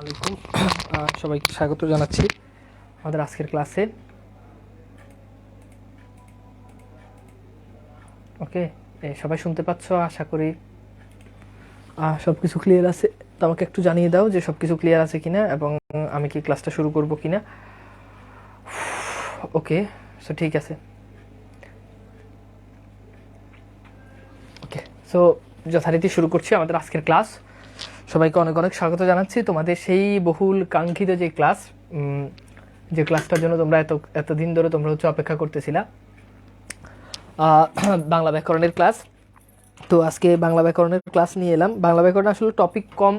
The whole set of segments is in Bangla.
আলাইকুম। সবাইকে স্বাগত জানাচ্ছি আমাদের আজকের ক্লাসে। ওকে, সবাই শুনতে পাচ্ছ? আশা করি সব কিছু ক্লিয়ার আছে। তো আমাকে একটু জানিয়ে দাও যে সব কিছু ক্লিয়ার আছে কিনা এবং আমি কি ক্লাসটা শুরু করব কিনা। ওকে, সো ঠিক আছে। ওকে, সো যথারীতি শুরু করছি আমাদের আজকের ক্লাস। সবাইকে অনেক অনেক স্বাগত জানাচ্ছি তোমাদের সেই বহুল কাঙ্ক্ষিত যে ক্লাস, যে ক্লাসটার জন্য তোমরা এতদিন ধরে তোমরা অপেক্ষা করতেছিলা, বাংলা ব্যাকরণের ক্লাস। তো আজকে বাংলা ব্যাকরণের ক্লাস নিয়ে এলাম। বাংলা ব্যাকরণ আসলে টপিক কম,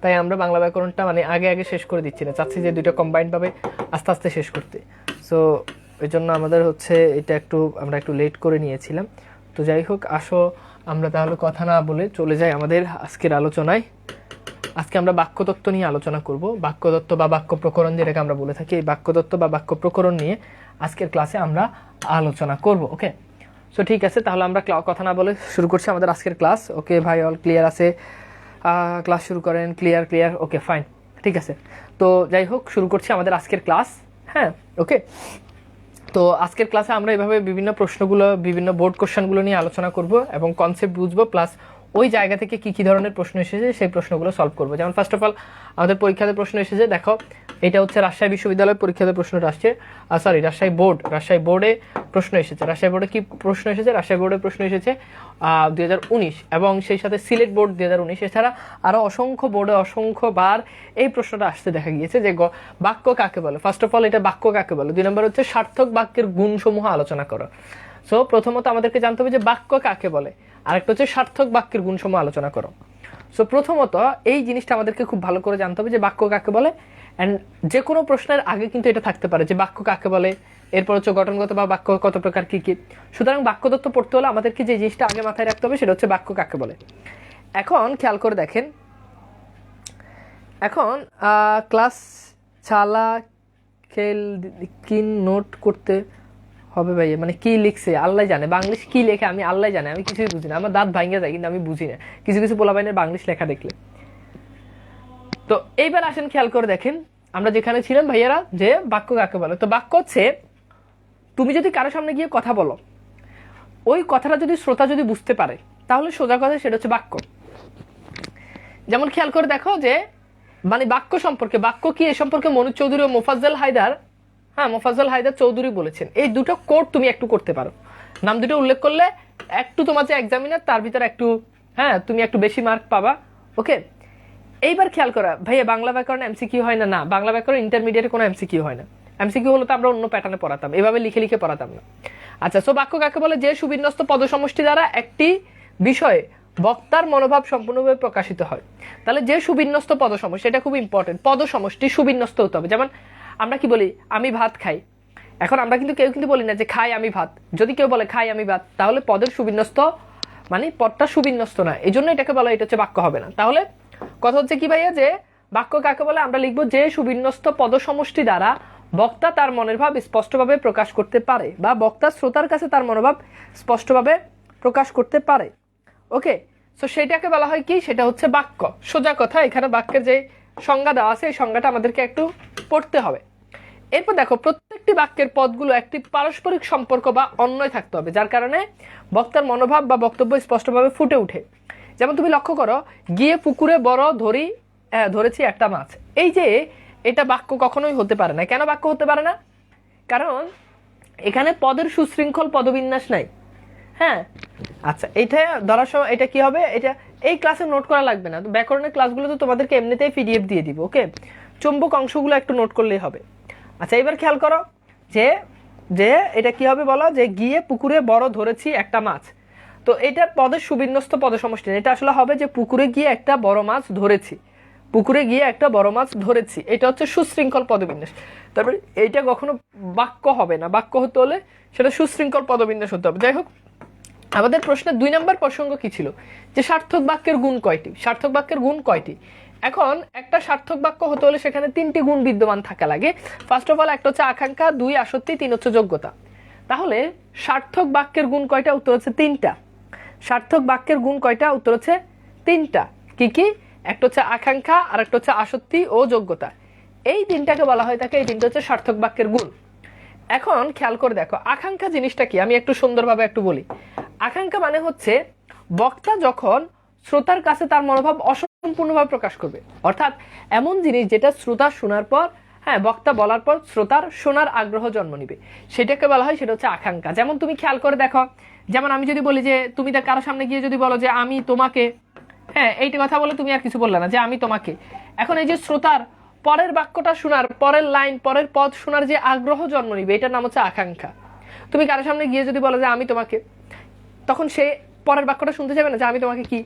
তাই আমরা বাংলা ব্যাকরণটা আগে শেষ করে দিচ্ছি না, চাচ্ছি যে দুইটা কম্বাইন্ডভাবে আস্তে আস্তে শেষ করতে। সো এই জন্য আমাদের এটা আমরা একটু লেট করে নিয়েছিলাম। তো যাই হোক, আসো আমরা তাহলে কথা না বলে চলে যাই আমাদের আজকের আলোচনায়। আজকে আমরা বাক্যতত্ত্ব নিয়ে আলোচনা করব। বাক্যতত্ত্ব বা বাক্য প্রকরণ যেটাকে আমরা বলে থাকি, এই বাক্যতত্ত্ব বা বাক্য প্রকরণ নিয়ে আজকের ক্লাসে আমরা আলোচনা করব। ওকে, সো ঠিক আছে, তাহলে আমরা কথা না বলে শুরু করছি আমাদের আজকের ক্লাস। ওকে ভাই, অল ক্লিয়ার আছে? ক্লাস শুরু করেন। ক্লিয়ার। ওকে ফাইন, ঠিক আছে। তো যাই হোক, শুরু করছি আমাদের আজকের ক্লাস। হ্যাঁ, ওকে। তো আজকের ক্লাসে আমরা এভাবে বিভিন্ন প্রশ্নগুলো, বিভিন্ন বোর্ড কোশ্চেনগুলো নিয়ে আলোচনা করব এবং কনসেপ্ট বুঝবো, প্লাস ওই জায়গা থেকে কি ধরনের প্রশ্ন এসেছে সেই প্রশ্নগুলো সলভ করবো। যেমন ফার্স্ট অফ অল আমাদের পরীক্ষাতে প্রশ্ন এসেছে, দেখো এটা হচ্ছে রাজশাহী বিশ্ববিদ্যালয়ের পরীক্ষাতে প্রশ্নটা আসছে। রাজশাহী বোর্ডে প্রশ্ন এসেছে। রাজশাহী বোর্ডে কি প্রশ্ন এসেছে? রাজশাহী বোর্ডে প্রশ্ন এসেছে 2019 এবং সেই সাথে সিলেট বোর্ড 2019। এছাড়া আরও অসংখ্য বোর্ডে অসংখ্যবার এই প্রশ্নটা আসতে দেখা গিয়েছে যে বাক্য কাকে বলে। ফার্স্ট অফ অল এটা বাক্য কাকে বলে। 2 নম্বর হচ্ছে সার্থক বাক্যের গুণসমূহ আলোচনা করো। সো প্রথমত আমাদেরকে জানতে হবে যে বাক্য কাকে বলে, আরেকটা হচ্ছে সার্থক বাক্যের গুণসমূহ আলোচনা করো। সো প্রথমত এই জিনিসটা আমাদেরকে খুব ভালো করে জানতে হবে যে বাক্য কাকে বলে। অ্যান্ড যে কোনো প্রশ্নের আগে কিন্তু এটা থাকতে পারে যে বাক্য কাকে বলে, এরপর হচ্ছে গঠনগত বা বাক্য কত প্রকার কি কি। সুতরাং বাক্যতত্ত্ব পড়তে হলে আমাদেরকে যে জিনিসটা আগে মাথায় রাখতে হবে সেটা হচ্ছে বাক্য কাকে বলে। এখন খেয়াল করে দেখেন, এখন ক্লাস চালা খেল কি নোট করতে হবে ভাই, কি লিখছে আল্লাহ জানে, বাংলিশ কি লেখে আমি আল্লাহ জানে, আমি কিছুই বুঝি না। আমার দাঁত ভাঙে যায় কিন্তু আমি বুঝি না কিছু পোলাপাইনের বাংলিশ লেখা দেখলে। তো এইবার আসেন, খেয়াল করে দেখেন আমরা যেখানে ছিলাম ভাইয়ারা, যে বাক্য কাকে বলে। তো বাক্য হচ্ছে তুমি যদি কারো সামনে গিয়ে কথা বলো, ওই কথাটা যদি শ্রোতা যদি বুঝতে পারে তাহলে সোজা কথা সেটা হচ্ছে বাক্য। যেমন খেয়াল করে দেখো যে বাক্য সম্পর্কে, বাক্য কি এ সম্পর্কে মনোজ চৌধুরী ও মোফাজ্জল হায়দার চৌধুরী বলেছেন। এই দুটো কোড তুমি একটু করতে পারো, নাম দুটো উল্লেখ করলে একটু তোমার যে এক্সামিনার তার ভিতরে একটু তুমি একটু বেশি মার্ক পাবা। ওকে, এইবার খেয়াল করা ভাইয়া, বাংলা ব্যাকরণ এমসিকিউ হয় না? বাংলা ব্যাকরণ ইন্টারমিডিয়েটে কোনো এমসিকিউ হয় না। এমসিকিউ হলো তো আমরা অন্য প্যাটার্নে পড়াতাম, এভাবে লিখে পড়াতাম না। আচ্ছা, সো বাক্য কাকে বলে? যে সুবিন্যস্ত পদসমষ্টি দ্বারা একটি বিষয়ে বক্তার মনোভাব সম্পূর্ণভাবে প্রকাশিত হয়। তাহলে যে সুবিন্যস্ত পদসমষ্টি, এটা খুব ইম্পর্টেন্ট, পদসমষ্টি সুবিন্যস্ত হতে হবে। যেমন আমরা কি বলি, আমি ভাত খাই। এখন আমরা কেউ কিন্তু বলি না যে খাই আমি ভাত। যদি কেউ বলে খাই আমি ভাত, তাহলে পদের সুবিন্যস্ত পদটা সুবিন্যস্ত না, এই জন্য এটাকে বলা, এটা হচ্ছে বাক্য হবে না। তাহলে কথা হচ্ছে কি ভাইয়া, যে বাক্য কাকে বলে? আমরা লিখবো যে সুবিন্যস্ত পদসমষ্টি দ্বারা বক্তা তার মনের ভাব স্পষ্টভাবে প্রকাশ করতে পারে, বা বক্তা শ্রোতার কাছে তার মনোভাব স্পষ্টভাবে প্রকাশ করতে পারে। ওকে, সো সেটাকে বলা হয় কি? সেটা হচ্ছে বাক্য। সোজা কথা, এখানে বাক্যের যে সংজ্ঞা দেওয়া আছে এই সংজ্ঞাটা আমাদেরকে একটু পড়তে হবে। এরপর দেখো, প্রত্যেকটি বাক্যের পদগুলো একটি পারস্পরিক সম্পর্ক বা অন্বয় থাকতে হবে, যার কারণে বক্তার মনোভাব বা বক্তব্য স্পষ্টভাবে ফুটে ওঠে। যেমন তুমি লক্ষ্য করো, গিয়ে পুকুরে বড় ধরেছি একটা মাছ। এই যে এটা বাক্য কখনোই হতে পারে না। কেন বাক্য হতে পারে না? কারণ এখানে পদের সুশৃঙ্খল পদবিন্যাস নাই। হ্যাঁ, আচ্ছা, এটা ধরার সময় এটা কি হবে, এটা এই ক্লাসে নোট করা লাগবে না। তো ব্যাকরণের ক্লাসগুলো তো তোমাদেরকে এমনিতেই পিডিএফ দিয়ে দিব। ওকে, চুম্বক অংশগুলো একটু নোট করলেই হবে। আচ্ছা, এবার খেয়াল করো যে যে এটা কি হবে বলো, যে গিয়ে পুকুরে বড় ধরেছি একটা মাছ। তো এটার পদের সুবিন্যস্ত পদসমষ্টি, এটা আসলে হবে যে পুকুরে গিয়ে একটা বড় মাছ ধরেছি, এটা হচ্ছে সুশৃঙ্খল পদবিন্যাস। তারপরে এইটা কখনো বাক্য হবে না। বাক্য হতে হলে সেটা সুশৃঙ্খল পদবিন্যাস হতে হবে। যাই হোক, আমাদের প্রশ্নের 2 নম্বর প্রসঙ্গ কি ছিল, যে সার্থক বাক্যের গুণ কয়টি? এখন একটা সার্থক বাক্য হতে হলে সেখানে 3টি গুণ বিদ্যমান থাকা লাগে। ফার্স্ট অফ অল একটা হচ্ছে আকাঙ্ক্ষা, 2 আসক্তি, 3 হচ্ছে যোগ্যতা। তাহলে সার্থক বাক্যের গুণ কয়টা? উত্তর হচ্ছে 3টা। সার্থক বাক্যের গুণ কয়টা? উত্তর হচ্ছে 3টা। কি কি? একটা হচ্ছে আকাঙ্ক্ষা, আর একটা হচ্ছে আসক্তি ও যোগ্যতা। এই তিনটাকে বলা হয় থাকে, এই তিনটা হচ্ছে সার্থক বাক্যের গুণ। এখন খেয়াল করে দেখো আকাঙ্ক্ষা জিনিসটা কি, আমি একটু সুন্দরভাবে একটু বলি। আকাঙ্ক্ষা মানে হচ্ছে বক্তা যখন শ্রোতার কাছে তার মনোভাব অসম্পূর্ণভাবে প্রকাশ করবে, অর্থাৎ এমন জিনিস যেটা শ্রোতা শোনার পর, হ্যাঁ বক্তা বলার পর শ্রোতার শোনার আগ্রহ জন্ম নিবে, সেটাকে বলা হয়, সেটা হচ্ছে আকাঙ্ক্ষা। যেমন তুমি খেয়াল করে দেখো, যেমন আমি যদি বলি যে তুমি তার কারো সামনে গিয়ে যদি বলো যে আমি তোমাকে, হ্যাঁ এইটা কথা বলে তুমি আর কিছু বললে না, যে আমি তোমাকে, এখন এই যে শ্রোতার পরের বাক্যটা শোনার, পরের লাইন, পরের পদ শোনার যে আগ্রহ জন্ম নিবে, এটার নাম হচ্ছে আকাঙ্ক্ষা। তুমি কারোর সামনে গিয়ে যদি বলো যে আমি তোমাকে, তখন সে পরের বাক্যটা শুনতে যাবে না যে আমি তোমাকে কি,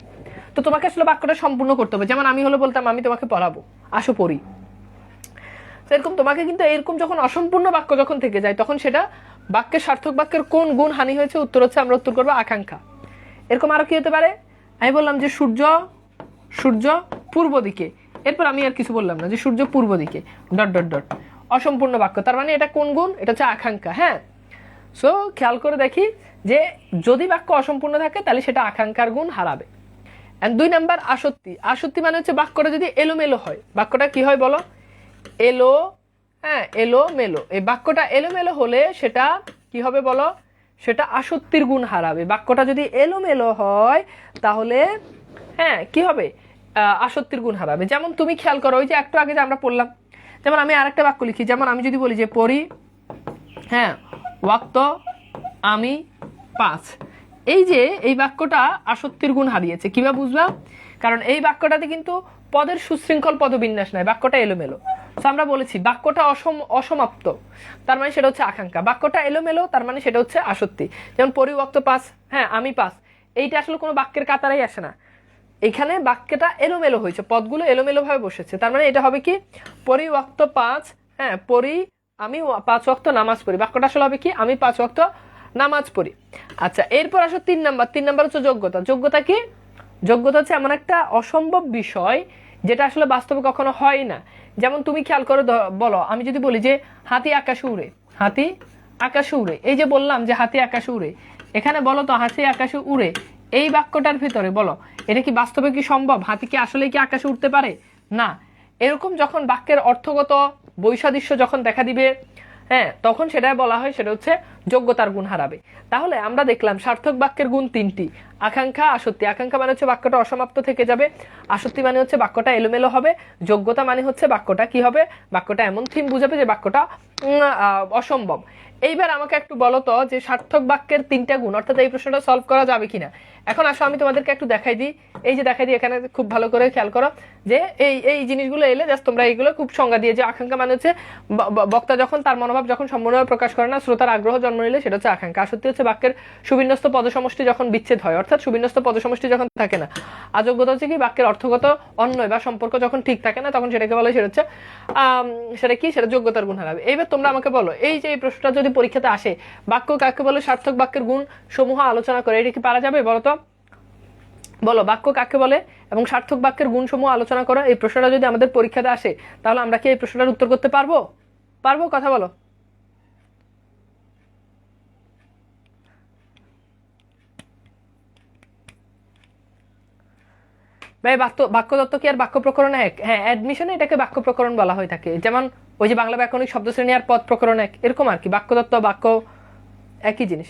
তো তোমাকে আসলে বাক্যটা সম্পূর্ণ করতে হবে। যেমন আমি হলো বলতাম আমি তোমাকে পড়াবো, আসো পড়ি, এরকম তোমাকে, কিন্তু এরকম যখন অসম্পূর্ণ বাক্য যখন থেকে যায়, তখন সেটা বাক্যের সার্থক বাক্যের কোন গুণ হানি হয়েছে, উত্তর হচ্ছে আমরা উত্তর করবো আকাঙ্ক্ষা। এরকম আরো কি হতে পারে, আমি বললাম যে সূর্য সূর্য পূর্ব দিকে, এরপর আমি আর কিছু বললাম না, যে সূর্য পূর্ব দিকে ডট ডট ডট, অসম্পূর্ণ বাক্য, তার মানে এটা কোন গুণ, এটা হচ্ছে আকাঙ্ক্ষা। হ্যাঁ, সো খেয়াল করে দেখি যে যদি বাক্য অসম্পূর্ণ থাকে তাহলে সেটা আকাঙ্ক্ষার গুণ হারাবে। এন্ড 2 নাম্বার আসক্তি। আসক্তি মানে হচ্ছে বাক্যটা যদি এলোমেলো হয়, বাক্যটা কি হয় বলো, এলো, হ্যাঁ এলো মেলো, এই বাক্যটা এলোমেলো হলে সেটা কি হবে বলো, সেটা আসক্তির গুণ হারাবে। বাক্যটা যদি এলোমেলো হয় তাহলে হ্যাঁ কি হবে, আসক্তির গুণ হারাবে। যেমন তুমি খেয়াল করো, ওই যে একটু আগে যে আমরা পড়লাম, যেমন আমি আরেকটা বাক্য লিখি, যেমন আমি যদি বলি যে পড়ি, হ্যাঁ ওয়াক্ত আমি 5, এই যে এই বাক্যটা আসক্তির গুণ হারিয়েছে। কিভাবে বুঝলাম, কারণ এই বাক্যটাতে কিন্তু পদের সুশৃঙ্খল পদবিন্যাস নাই, বাক্যটা এলোমেলো। তো আমরা বলেছি বাক্যটা অসমাপ্ত, তার মানে সেটা হচ্ছে আকাঙ্ক্ষা। বাক্যটা এলোমেলো, তার মানে সেটা হচ্ছে আসক্তি। যেমন পরিবক্ত 5, হ্যাঁ আমি 5, এইটা আসলে কোনো বাক্যের কাতারেই আসে না, এখানে বাক্যটা এলোমেলো হয়েছে, পদগুলো এলোমেলো ভাবে বসেছে, তার মানে এটা হবে কি পরিবক্ত 5, হ্যাঁ পরি আমি 5 ওয়াক্ত নামাজ পড়ি, বাক্যটা আসলে হবে কি আমি 5 ওয়াক্ত নামাজ পড়ি। আচ্ছা এরপর আসো 3 নাম্বার। 3 নাম্বার হচ্ছে যোগ্যতা। যোগ্যতা কি, যোগ্যতা হচ্ছে এমন একটা অসম্ভব বিষয় যেটা আসলে বাস্তবে কখনো হয় না। যেমন তুমি খেয়াল করে বলো, আমি যদি বলি যে হাতি আকাশে উড়ে, হাতি আকাশে উড়ে, এই যে বললাম যে হাতি আকাশে উড়ে, এখানে বলো তো হাতি আকাশে উড়ে, এই বাক্যটার ভিতরে বলো এটা কি বাস্তবে কি সম্ভব, হাতি কি আসলে কি আকাশে উঠতে পারে না। এরকম যখন বাক্যের অর্থগত বৈসাদৃশ্য যখন দেখা দিবে, হ্যাঁ তখন সেটা বলা হয় সেটা হচ্ছে যোগ্যতার গুণ হারাবে। তাহলে আমরা দেখলাম সার্থক বাক্যের গুণ 3টি, আকাঙ্ক্ষা, আসক্তি। আকাঙ্ক্ষা মানে হচ্ছে বাক্যটা অসমাপ্ত থেকে যাবে, আসক্তি মানে হচ্ছে বাক্যটা এলোমেলো হবে, যোগ্যতা মানে হচ্ছে বাক্যটা কি হবে, বাক্যটা এমন থিম বুঝাবে যে বাক্যটা অসম্ভব। এইবার আমাকে একটু বলো তো যে সার্থক বাক্যের 3টা গুণ, অর্থাৎ এই প্রশ্নটা সলভ করা যাবে কিনা। এখন আসো আমি তোমাদেরকে একটু দেখাই দিই, এই যে দেখাই দিই, এখানে খুব ভালো করে খেয়াল করো যে এই এই জিনিসগুলো এলে জাস্ট তোমরা এইগুলো খুব সংজ্ঞা দিয়ে, যে আকাঙ্ক্ষা মানে হচ্ছে বক্তা যখন তার মনোভাব যখন সম্পূর্ণভাবে প্রকাশ করে না, শ্রোতার আগ্রহ জন্ম নিলে সেটা হচ্ছে আকাঙ্ক্ষা। আসক্তি হচ্ছে বাক্যের সুবিন্যস্ত পদসমষ্টি যখন বিচ্ছেদ হয়, অর্থাৎ সুবিন্যস্ত পদসমষ্টি যখন থাকে না। অযোগ্যতা হচ্ছে কি বাক্যের অর্থগত অন্যয় বা সম্পর্ক যখন ঠিক থাকে না, তখন সেটাকে বলে সেটা হচ্ছে সেটা কি, সেটা যোগ্যতার গুণ হারাবে। এইবার তোমরা আমাকে বলো, এই যে এই প্রশ্নটা যদি পরীক্ষাতে আসে, বাক্য কাকে বলে সার্থক বাক্যের গুণ সমূহ আলোচনা করে, এটা কি পারা যাবে বলো তো, বলো বাক্য কাকে বলে এবং সার্থক বাক্যের গুণ সমূহ আলোচনা করো, এই প্রশ্নটা যদি আমাদের পরীক্ষাতে আসে তাহলে আমরা কি এই প্রশ্নটার উত্তর করতে পারবো, পারবো, কথা বলো। ভাই বাক্যতত্ত্ব কি আর বাক্য প্রকরণ এক? হ্যাঁ অ্যাডমিশনে এটাকে বাক্য প্রকরণ বলা হয়ে থাকে। যেমন ওই যে বাংলা ব্যাকরণিক শব্দ শ্রেণী আর পদ প্রকরণ এক, এরকম আর কি, বাক্যতত্ত্ব বাক্য একই জিনিস।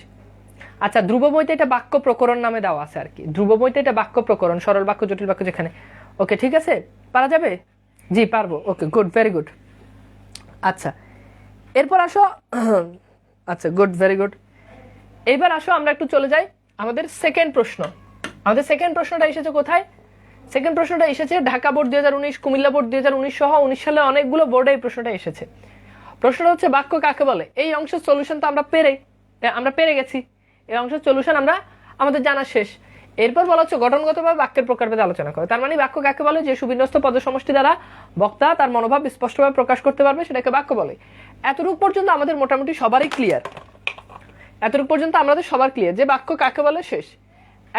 আচ্ছা ধ্রুব বইতে এটা বাক্য প্রকরণ নামে দেওয়া আছে আর কি, ধ্রুব বইতে এটা বাক্য প্রকরণ, সরল বাক্য জটিল বাক্য যেখানে। ওকে ঠিক আছে, পারা যাবে, জি পারবো, ওকে গুড, ভেরি গুড। আচ্ছা এরপর আসো, আচ্ছা গুড, ভেরি গুড। এবার আসো আমরা একটু চলে যাই আমাদের সেকেন্ড প্রশ্ন। আমাদের সেকেন্ড প্রশ্নটা এসেছে কোথায়, সেকেন্ড প্রশ্নটা এসেছে ঢাকা বোর্ড 2019, কুমিল্লা বোর্ড 2019 সহ 19 সালে অনেকগুলো বোর্ডে এই প্রশ্নটা এসেছে। প্রশ্নটা হচ্ছে বাক্য কাকে বলে। এই অংশের সলিউশন তো আমরা পেরে গেছি, এই অংশের সলিউশন আমরা আমাদের জানা শেষ। এরপর বলা হচ্ছে গঠনগতভাবে বাক্যের প্রকারভেদ আলোচনা করে। তার মানে বাক্য কাকে বলে, যে সুবিন্যস্ত পদসমষ্টি দ্বারা বক্তা তার মনোভাব স্পষ্টভাবে প্রকাশ করতে পারবে, সেটাকে বাক্য বলে। এতটুকু পর্যন্ত আমাদের মোটামুটি সবারই ক্লিয়ার, এতটুকু পর্যন্ত আমাদের সবার ক্লিয়ার যে বাক্য কাকে বলে শেষ।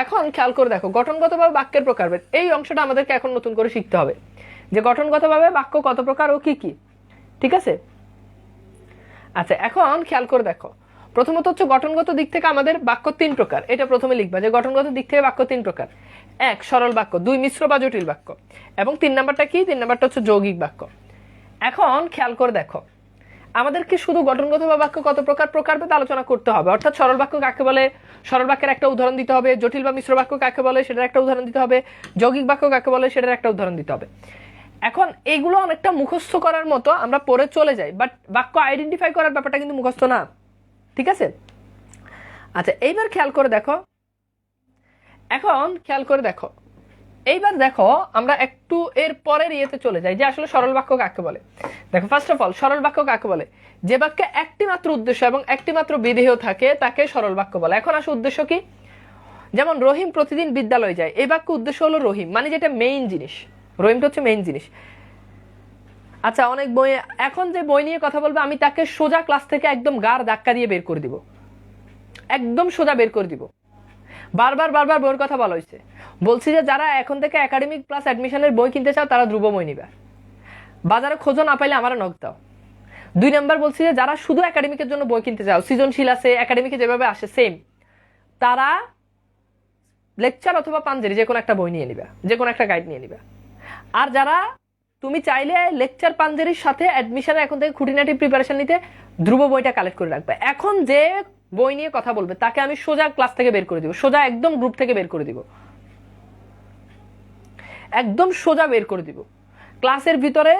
এখন খেয়াল করে দেখো গঠনগতভাবে বাক্যের প্রকারভেদ, এই অংশটা আমাদেরকে এখন নতুন করে শিখতে হবে যে গঠনগতভাবে বাক্য কত প্রকার ও কি কি, ঠিক আছে। আচ্ছা এখন খেয়াল করে দেখো, প্রথমত হচ্ছে গঠনগত দিক থেকে আমাদের বাক্য 3 প্রকার, এটা প্রথমে লিখবা যে গঠনগত দিক থেকে বাক্য 3 প্রকার। এক সরল বাক্য, দুই মিশ্র বা জটিল বাক্য, এবং 3 নাম্বারটা কি? 3 নাম্বারটা হচ্ছে যৌগিক বাক্য। এখন খেয়াল করে দেখো, আমাদেরকে শুধু গঠনগত বা বাক্য কত প্রকার প্রকারভেদ আলোচনা করতে হবে। অর্থাৎ সরল বাক্য কাকে বলে, সরল বাক্যের একটা উদাহরণ দিতে হবে। জটিল বা মিশ্র বাক্য কাকে বলে, সেটার একটা উদাহরণ দিতে হবে। যৌগিক বাক্য কাকে বলে, সেটার একটা উদাহরণ দিতে হবে। এখন এগুলো অনেকটা মুখস্থ করার মতো, আমরা পড়ে চলে যাই, বাট বাক্য আইডেন্টিফাই করার ব্যাপারটা কিন্তু মুখস্থ না, ঠিক আছে? আচ্ছা, এইবার খেয়াল করে দেখো, এখন খেয়াল করে দেখো, এইবার দেখো আমরা একটু এর পরের ইয়েতে চলে যাই যে আসলে সরল বাক্য কাকে বলে। দেখো, ফার্স্ট অফ অল সরল বাক্য কাকে বলে? যে বাক্যে একটি মাত্র উদ্দেশ্য এবং একটি মাত্র বিধেয় থাকে তাকে সরল বাক্য বলে। এখন আসলে উদ্দেশ্য কি? যেমন রহিম প্রতিদিন বিদ্যালয়ে যায়, এই বাক্য উদ্দেশ্য হলো রহিম, মানে যেটা মেইন জিনিস, রহিমটা হচ্ছে মেইন জিনিস। আচ্ছা, অনেক বই, এখন যে বই নিয়ে কথা বলবে আমি তাকে সোজা ক্লাস থেকে একদম গার ধাক্কা দিয়ে বের করে দিব, একদম সোজা বের করে দিব। বারবার বারবার বইয়ের কথা বলা হয়েছে। বলছি যে যারা এখন থেকে একাডেমিক প্লাস অ্যাডমিশনের বই কিনতে চাও তারা ধ্রুব বই নিবে, বাজারে খোঁজো, না পাইলে আমার নক দাও। 2 নাম্বার বলছি যে যারা শুধু একাডেমিকের জন্য বই কিনতে চাও, সৃজনশীল আছে, একাডেমিকে যেভাবে আসে সেম, তারা লেকচার অথবা পাঞ্জেরি যে কোনো একটা বই নিয়ে নিবে, যে কোনো একটা গাইড নিয়ে নিবে। আর যারা তুমি চাইলে লেকচার পাঞ্জেরির সাথে অ্যাডমিশনে এখন থেকে খুঁটিনাটি প্রিপারেশন নিতে ধ্রুব বইটা কালেক্ট করে রাখবে। এখন যে বই নিয়ে কথা বলবে তাকে আমি সোজা ক্লাস থেকে বের করে দিব, সোজা একদম গ্রুপ থেকে বের করে দিব, একদম সোজা বের করে দিব। ক্লাসের ভিতরে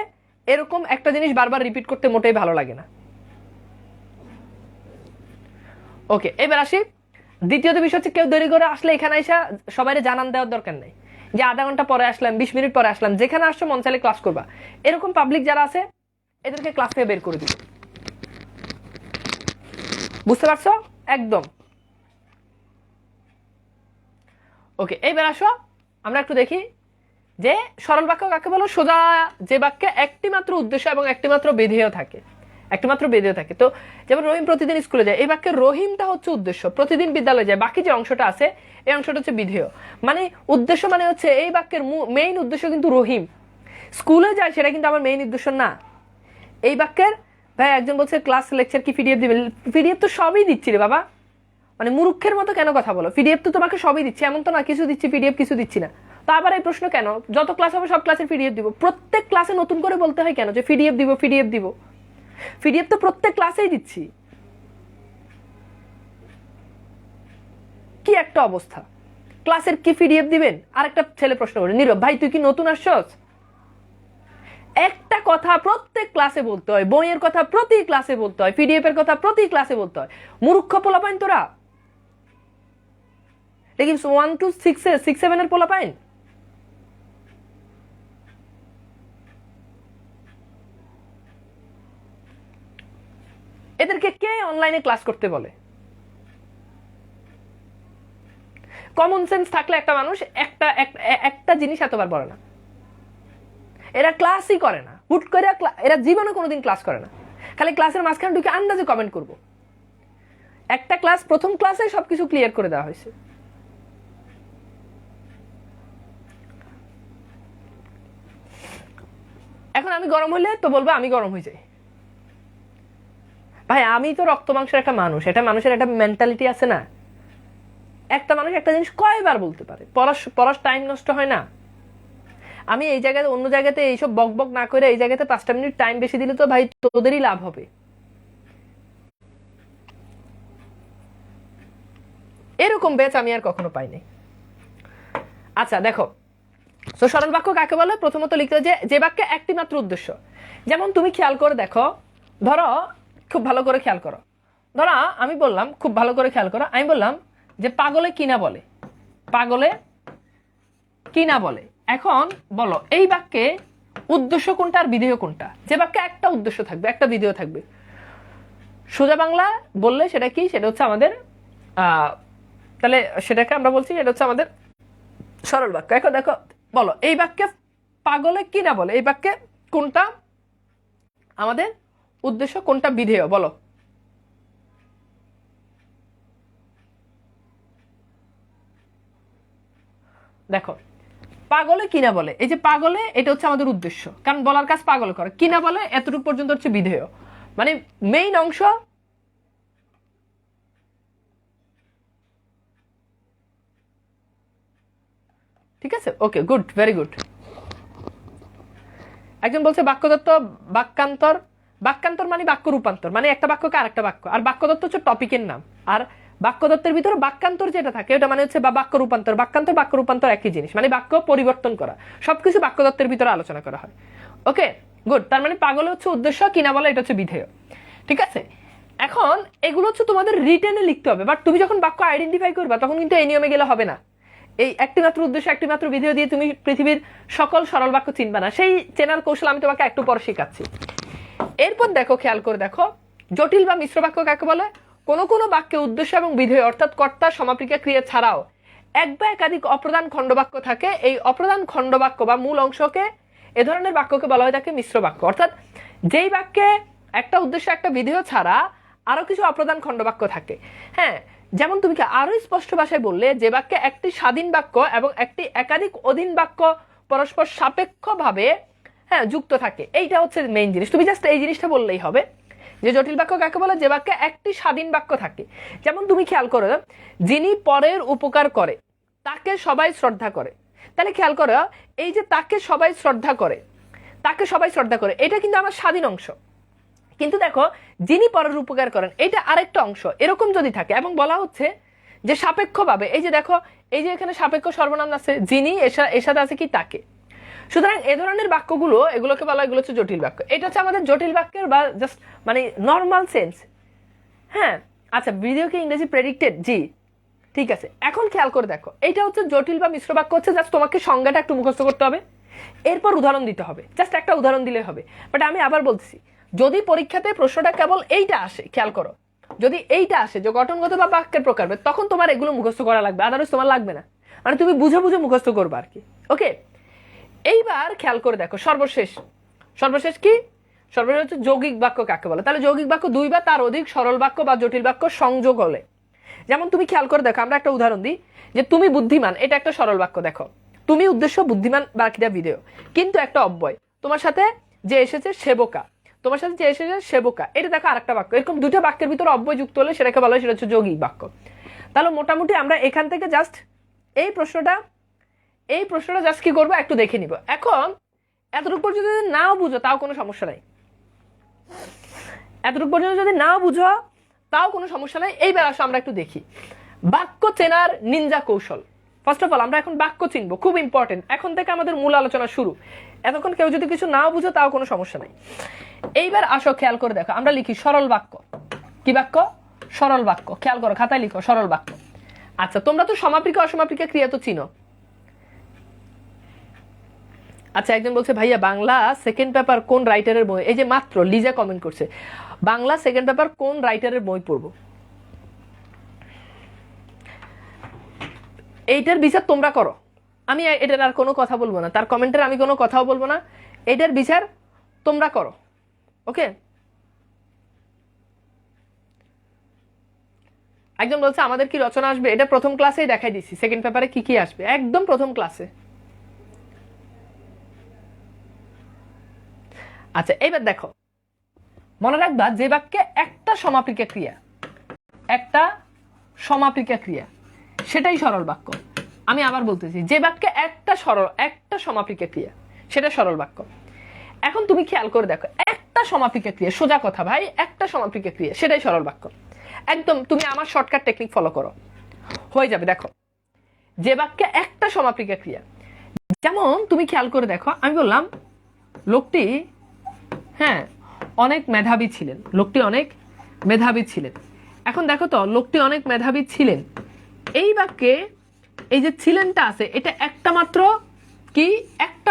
এরকম একটা জিনিস বারবার রিপিট করতে মোটেই ভালো লাগে না। ওকে, এবার আসি দ্বিতীয়ত বিষয় হচ্ছে, কেউ দেরি করে আসলে এখানে এসে সবাই জানান দেওয়ার দরকার নেই যে আধা ঘন্টা পরে আসলাম, 20 মিনিট পরে আসলাম। যেখানে আসছো মন চাইলে ক্লাস করবা। এরকম পাবলিক যারা আছে এদেরকে ক্লাস থেকে বের করে দিব, বুঝতে পারছো? একদম ওকে। এইবার আসো আমরা একটু দেখি যে সরল বাক্য কাকে বলো? সোজা যে বাক্যে একটি মাত্র উদ্দেশ্য এবং একটি মাত্র বিধেয় থাকে, একটি মাত্র বিধেয় থাকে। তো যেমন রহিম প্রতিদিন স্কুলে যায়, এই বাক্যের রহিমটা হচ্ছে উদ্দেশ্য, প্রতিদিন বিদ্যালয়ে যায়, বাকি যে অংশটা আছে এই অংশটা হচ্ছে বিধেয়। মানে উদ্দেশ্য মানে হচ্ছে এই বাক্যের মেইন উদ্দেশ্য কিন্তু রহিম স্কুলে যায়, সেটা কিন্তু আমার মেইন উদ্দেশ্য না। এই বাক্যের, ভাই একজন বলছে ক্লাস লেকচার কি পিডিএফ দিবে? পিডিএফ তো সবই দিচ্ছি রে বাবা, মানে মূর্খের মতো কেন কথা বলো? পিডিএফ তো তোমাকে সবই দিচ্ছি, এমন তো না কিছু দিচ্ছি পিডিএফ কিছু দিচ্ছি না। তো আবার এই প্রশ্ন কেন? যত ক্লাস হবে সব ক্লাসের পিডিএফ দিব? প্রত্যেক ক্লাসে নতুন করে বলতে হয় কেন যে পিডিএফ দিব পিডিএফ দিব? পিডিএফ তো প্রত্যেক ক্লাসেই দিচ্ছি। কি একটা অবস্থা! ক্লাসের কি পিডিএফ দিবেন? আর একটা ছেলে প্রশ্ন করে, নীরব ভাই তুই কি নতুন আসছস? একটা কথা প্রত্যেক ক্লাসে বলতে হয়, বইয়ের কথা প্রতি ক্লাসে বলতে হয়, পিডিএফ এর কথা প্রতি ক্লাসে বলতে হয়। মূর্খ পোলাপাইন তোরা, দেখি 1 to 6 7 এর পোলাপাইন। এদেরকে কে অনলাইনে ক্লাস করতে বলে? কমন সেন্স থাকলে একটা মানুষ একটা জিনিস এতবার বলে না। এরা ক্লাসই করে না, হুট করে এরা জীবনে কোনোদিন ক্লাস করে না, খালি ক্লাসের মাঝখানে ঢুকে আন্দাজে কমেন্ট করব। একটা ক্লাস, প্রথম ক্লাসে সবকিছু ক্লিয়ার করে দেওয়া হয়েছে। এখন আমি গরম হলে তো বলবো আমি গরম হয়ে যাই। ভাই আমি তো রক্ত মাংসের একটা মানুষ, এটা মানুষের একটা মেন্টালিটি আছে না। একটা মানুষ একটা জিনিস কয়বার বলতে পারে? পড়ার টাইম নষ্ট হয় না? আমি এই জায়গাতে অন্য জায়গাতে এইসব বক বক না করে এই জায়গাতে 5টা মিনিট টাইম বেশি দিলে তো ভাই তোদেরই লাভ হবে। এরকম ব্যাচ আমি আর কখনো পাইনি। আচ্ছা দেখো, তো সরল বাক্য কাকে বলে? প্রথমত লিখতে যে বাক্যে একটি মাত্র উদ্দেশ্য। যেমন তুমি খেয়াল করে দেখো, ধরো খুব ভালো করে খেয়াল করো, ধরো আমি বললাম, খুব ভালো করে খেয়াল করো, আমি বললাম যে পাগলে কিনা বলে, পাগলে কিনা বলে। এখন বলো এই বাক্যে উদ্দেশ্য কোনটা আর বিধেয় কোনটা? যে বাক্যে একটা উদ্দেশ্য থাকবে একটা বিধেয় থাকবে, সোজা বাংলা বললে সেটা কি? সেটা হচ্ছে আমাদের তাহলে সেটাকে আমরা বলছি এটা হচ্ছে আমাদের সরল বাক্য। এখন দেখো, বলো এই বাক্যে পাগলে কিনা বলে, এই বাক্যে কোনটা আমাদের উদ্দেশ্য, কোনটা বিধেয়? বলো। দেখো পাগলে কিনা বলে, এই যে পাগলে এটা হচ্ছে আমাদের উদ্দেশ্য, কারণ বলার কাজ পাগল করে। কিনা বলে এতটুকু পর্যন্ত হচ্ছে বিধেয়, মানে মেইন অংশ। ঠিক আছে, ওকে, গুড, ভেরি গুড। একজন বলছে বাক্যদত্ত বাক্যান্তর, বাক্যান্তর মানে বাক্য রূপান্তর, মানে একটা বাক্যকে আরেকটা বাক্য, আর বাক্যদত্ত হচ্ছে টপিকের নাম, আর বাক্যদত্তের ভিতরে বাক্যান্তর যেটা থাকে ওটা মানে হচ্ছে বা বাক্য রূপান্তর, বাক্যান্তর বাক্য রূপান্তর একই জিনিস, মানে বাক্য পরিবর্তন করা, সবকিছু বাক্যদত্তের ভিতরে আলোচনা করা হয়। ওকে, গুড। তার মানে পাগল হচ্ছে উদ্দেশ্য, কিনা বলা এটা হচ্ছে বিধেয়। ঠিক আছে, এখন এগুলো হচ্ছে তোমাদের রিটেনে লিখতে হবে, বাট তুমি যখন বাক্য আইডেন্টিফাই করবা তখন কিন্তু এই নিয়মে গেলে হবে না। এই একটি মাত্র উদ্দেশ্য, একটি মাত্র বিধেয় দিয়ে তুমি পৃথিবীর সকল সরল বাক্য চিনবা না। সেই চেনার কৌশল আমি তোমাকে একটু পর শেখাচ্ছি। এরপর দেখো, খেয়াল করে দেখো, জটিল বা মিশ্র বাক্য কাকে বলে? কোন কোন বাক্যে উদ্দেশ্য এবং বিধেয় অর্থাৎ কর্তা সমাপিকা ক্রিয়া ছাড়াও এক বা একাধিক অপ্রধান খণ্ডবাক্য থাকে। এই অপ্রধান খণ্ডবাক্য বা মূল অংশকে, এ ধরনের বাক্যকে বলা হয় থাকে মিশ্র বাক্য। অর্থাৎ যেই বাক্যে একটা উদ্দেশ্য একটা বিধেয় ছাড়া আরো কিছু অপ্রধান খণ্ডবাক্য থাকে। হ্যাঁ, যেমন তুমি কি আরো স্পষ্ট ভাষায় বললে, যে বাক্যে একটি স্বাধীন বাক্য এবং একটি একাধিক অধীন বাক্য পরস্পর সাপেক্ষভাবে যুক্ত থাকে, এইটা হচ্ছে মেইন জিনিস। তুমি জাস্ট এই জিনিসটা বললেই হবে যে জটিল বাক্য কাকে বলে? যে বাক্যে একটি স্বাধীন বাক্য থাকে। যেমন তুমি খেয়াল করো, যিনি পরের উপকার করে তাকে সবাই শ্রদ্ধা করে। তাহলে খেয়াল করো, এই যে তাকে সবাই শ্রদ্ধা করে, তাকে সবাই শ্রদ্ধা করে, এটা কিন্তু আমার স্বাধীন অংশ। কিন্তু দেখো, যিনি পরের উপকার করেন এটা আরেকটা অংশ। এরকম যদি থাকে এবং বলা হচ্ছে যে সাপেক্ষভাবে, এই যে দেখো, এই যে এখানে সাপেক্ষ সর্বনাম আছে, যিনি, এর সাথে আছে কি তাকে। সুতরাং এ ধরনের বাক্যগুলো, এগুলোকে বলা হয়, এগুলো হচ্ছে জটিল বাক্য। এটা হচ্ছে আমাদের জটিল বাক্যের বা জাস্ট মানে নর্মাল সেন্স। হ্যাঁ, আচ্ছা, ভিডিও কি ইংরেজি প্রেডিক্টেড? জি, ঠিক আছে। এখন খেয়াল করে দেখো, এইটা হচ্ছে জটিল বা মিশ্র বাক্য হচ্ছে জাস্ট তোমাকে সংজ্ঞাটা একটু মুখস্থ করতে হবে, এরপর উদাহরণ দিতে হবে। জাস্ট একটা উদাহরণ দিলে হবে। বাট আমি আবার বলছি, যদি পরীক্ষাতে প্রশ্নটা কেবল এইটা আসে, খেয়াল করো, যদি এইটা আসে যে গঠনগত বা বাক্যের প্রকারভেদ, তখন তোমার এগুলো মুখস্থ করা লাগবে, আদারওয়াইজ তোমার লাগবে না। মানে তুমি বুঝে বুঝে মুখস্থ করবে আর কি। ওকে, এইবার খেয়াল করে দেখো, সর্বশেষ কি? সর্বশেষ হচ্ছে যৌগিক বাক্য কাকে বলে? তাহলে যৌগিক বাক্য দুই বা তার অধিক সরল বাক্য বা জটিল বাক্য সংযোগ হলে। যেমন তুমি খেয়াল করে দেখো, আমরা একটা উদাহরণ দিই, যে তুমি বুদ্ধিমান, এটা একটা সরল বাক্য। দেখো, তুমি উদ্দেশ্য, বুদ্ধিমান, বাকিটা বিধেয়, কিন্তু একটা অব্যয়। তোমার সাথে যে এসেছে সেবকা, তোমার সাথে যে এসেছে সেবকা, এটা দেখো আরেকটা বাক্য। এরকম দুটো বাক্যের ভিতরে অব্যয় যুক্ত হলে সেটাকে বলা হয়, সেটা হচ্ছে যৌগিক বাক্য। তাহলে মোটামুটি আমরা এখান থেকে জাস্ট এই প্রশ্নটা জাস্ট কি করবো একটু দেখে নিব। এখন এতটুকু পর্যন্ত যদি নাও বুঝো তাও কোনো সমস্যা নাই, এতটুকু পর্যন্ত যদি নাও বুঝো তাও কোনো সমস্যা নাই। এইবার আসো আমরা একটু দেখি বাক্য চেনার নিনজা কৌশল। ফার্স্ট অফ অল আমরা এখন বাক্য চিনবো, খুব ইম্পর্টেন্ট। এখন থেকে আমাদের মূল আলোচনা শুরু। এতক্ষণ কেউ যদি কিছু নাও বুঝো তাও কোনো সমস্যা নাই। এইবার আসো, খেয়াল করে দেখো, আমরা লিখি সরল বাক্য। কি বাক্য? সরল বাক্য। খেয়াল করো, খাতায় লিখো সরল বাক্য। আচ্ছা, তোমরা তো সমাপিকা অসমাপিকা ক্রিয়া তো চিনো। আচ্ছা, একজন বলছে ভাইয়া বাংলা সেকেন্ড পেপার কোন রাইটারের বই? এই যে মাত্র লিজা কমেন্ট করছে, বাংলা সেকেন্ড পেপার কোন রাইটারের বই পড়বো? এইটার বিচার তোমরা করো, আমি এটার আর কোনো কথা বলবো না, তার কমেন্টের আমি কোনো কথাও বলবো না। এটার বিচার তোমরা করো। ওকে, একজন বলছে আমাদের কি রচনা আসবে? এটা প্রথম ক্লাসেই দেখাই দিচ্ছি, সেকেন্ড পেপারে কি কি আসবে, একদম প্রথম ক্লাসে। আচ্ছা, এইবার দেখো, মনে রাখবা যে বাক্যে একটা সমাপিকা ক্রিয়া, সেটাই সরল বাক্য। আমি আবার বলতেছি, যে বাক্যে একটা সমাপিকা ক্রিয়া, সেটা সরল বাক্য। এখন তুমি খেয়াল করে দেখো, একটা সমাপিকা ক্রিয়া, সোজা কথা ভাই, একটা সমাপিকা ক্রিয়া, সেটাই সরল বাক্য। একদম তুমি আমার শর্টকাট টেকনিক ফলো করো, হয়ে যাবে। দেখো, যে বাক্যে একটা সমাপিকা ক্রিয়া, যেমন তুমি খেয়াল করে দেখো, আমি বললাম লোকটি অনেক মেধাবী ছিলেন, লোকটি অনেক মেধাবী ছিলেন। এখন দেখো তো, লোকটি অনেক মেধাবী ছিলেন, এই বাক্যে এই যে ছিলেনটা আছে, এটা একটা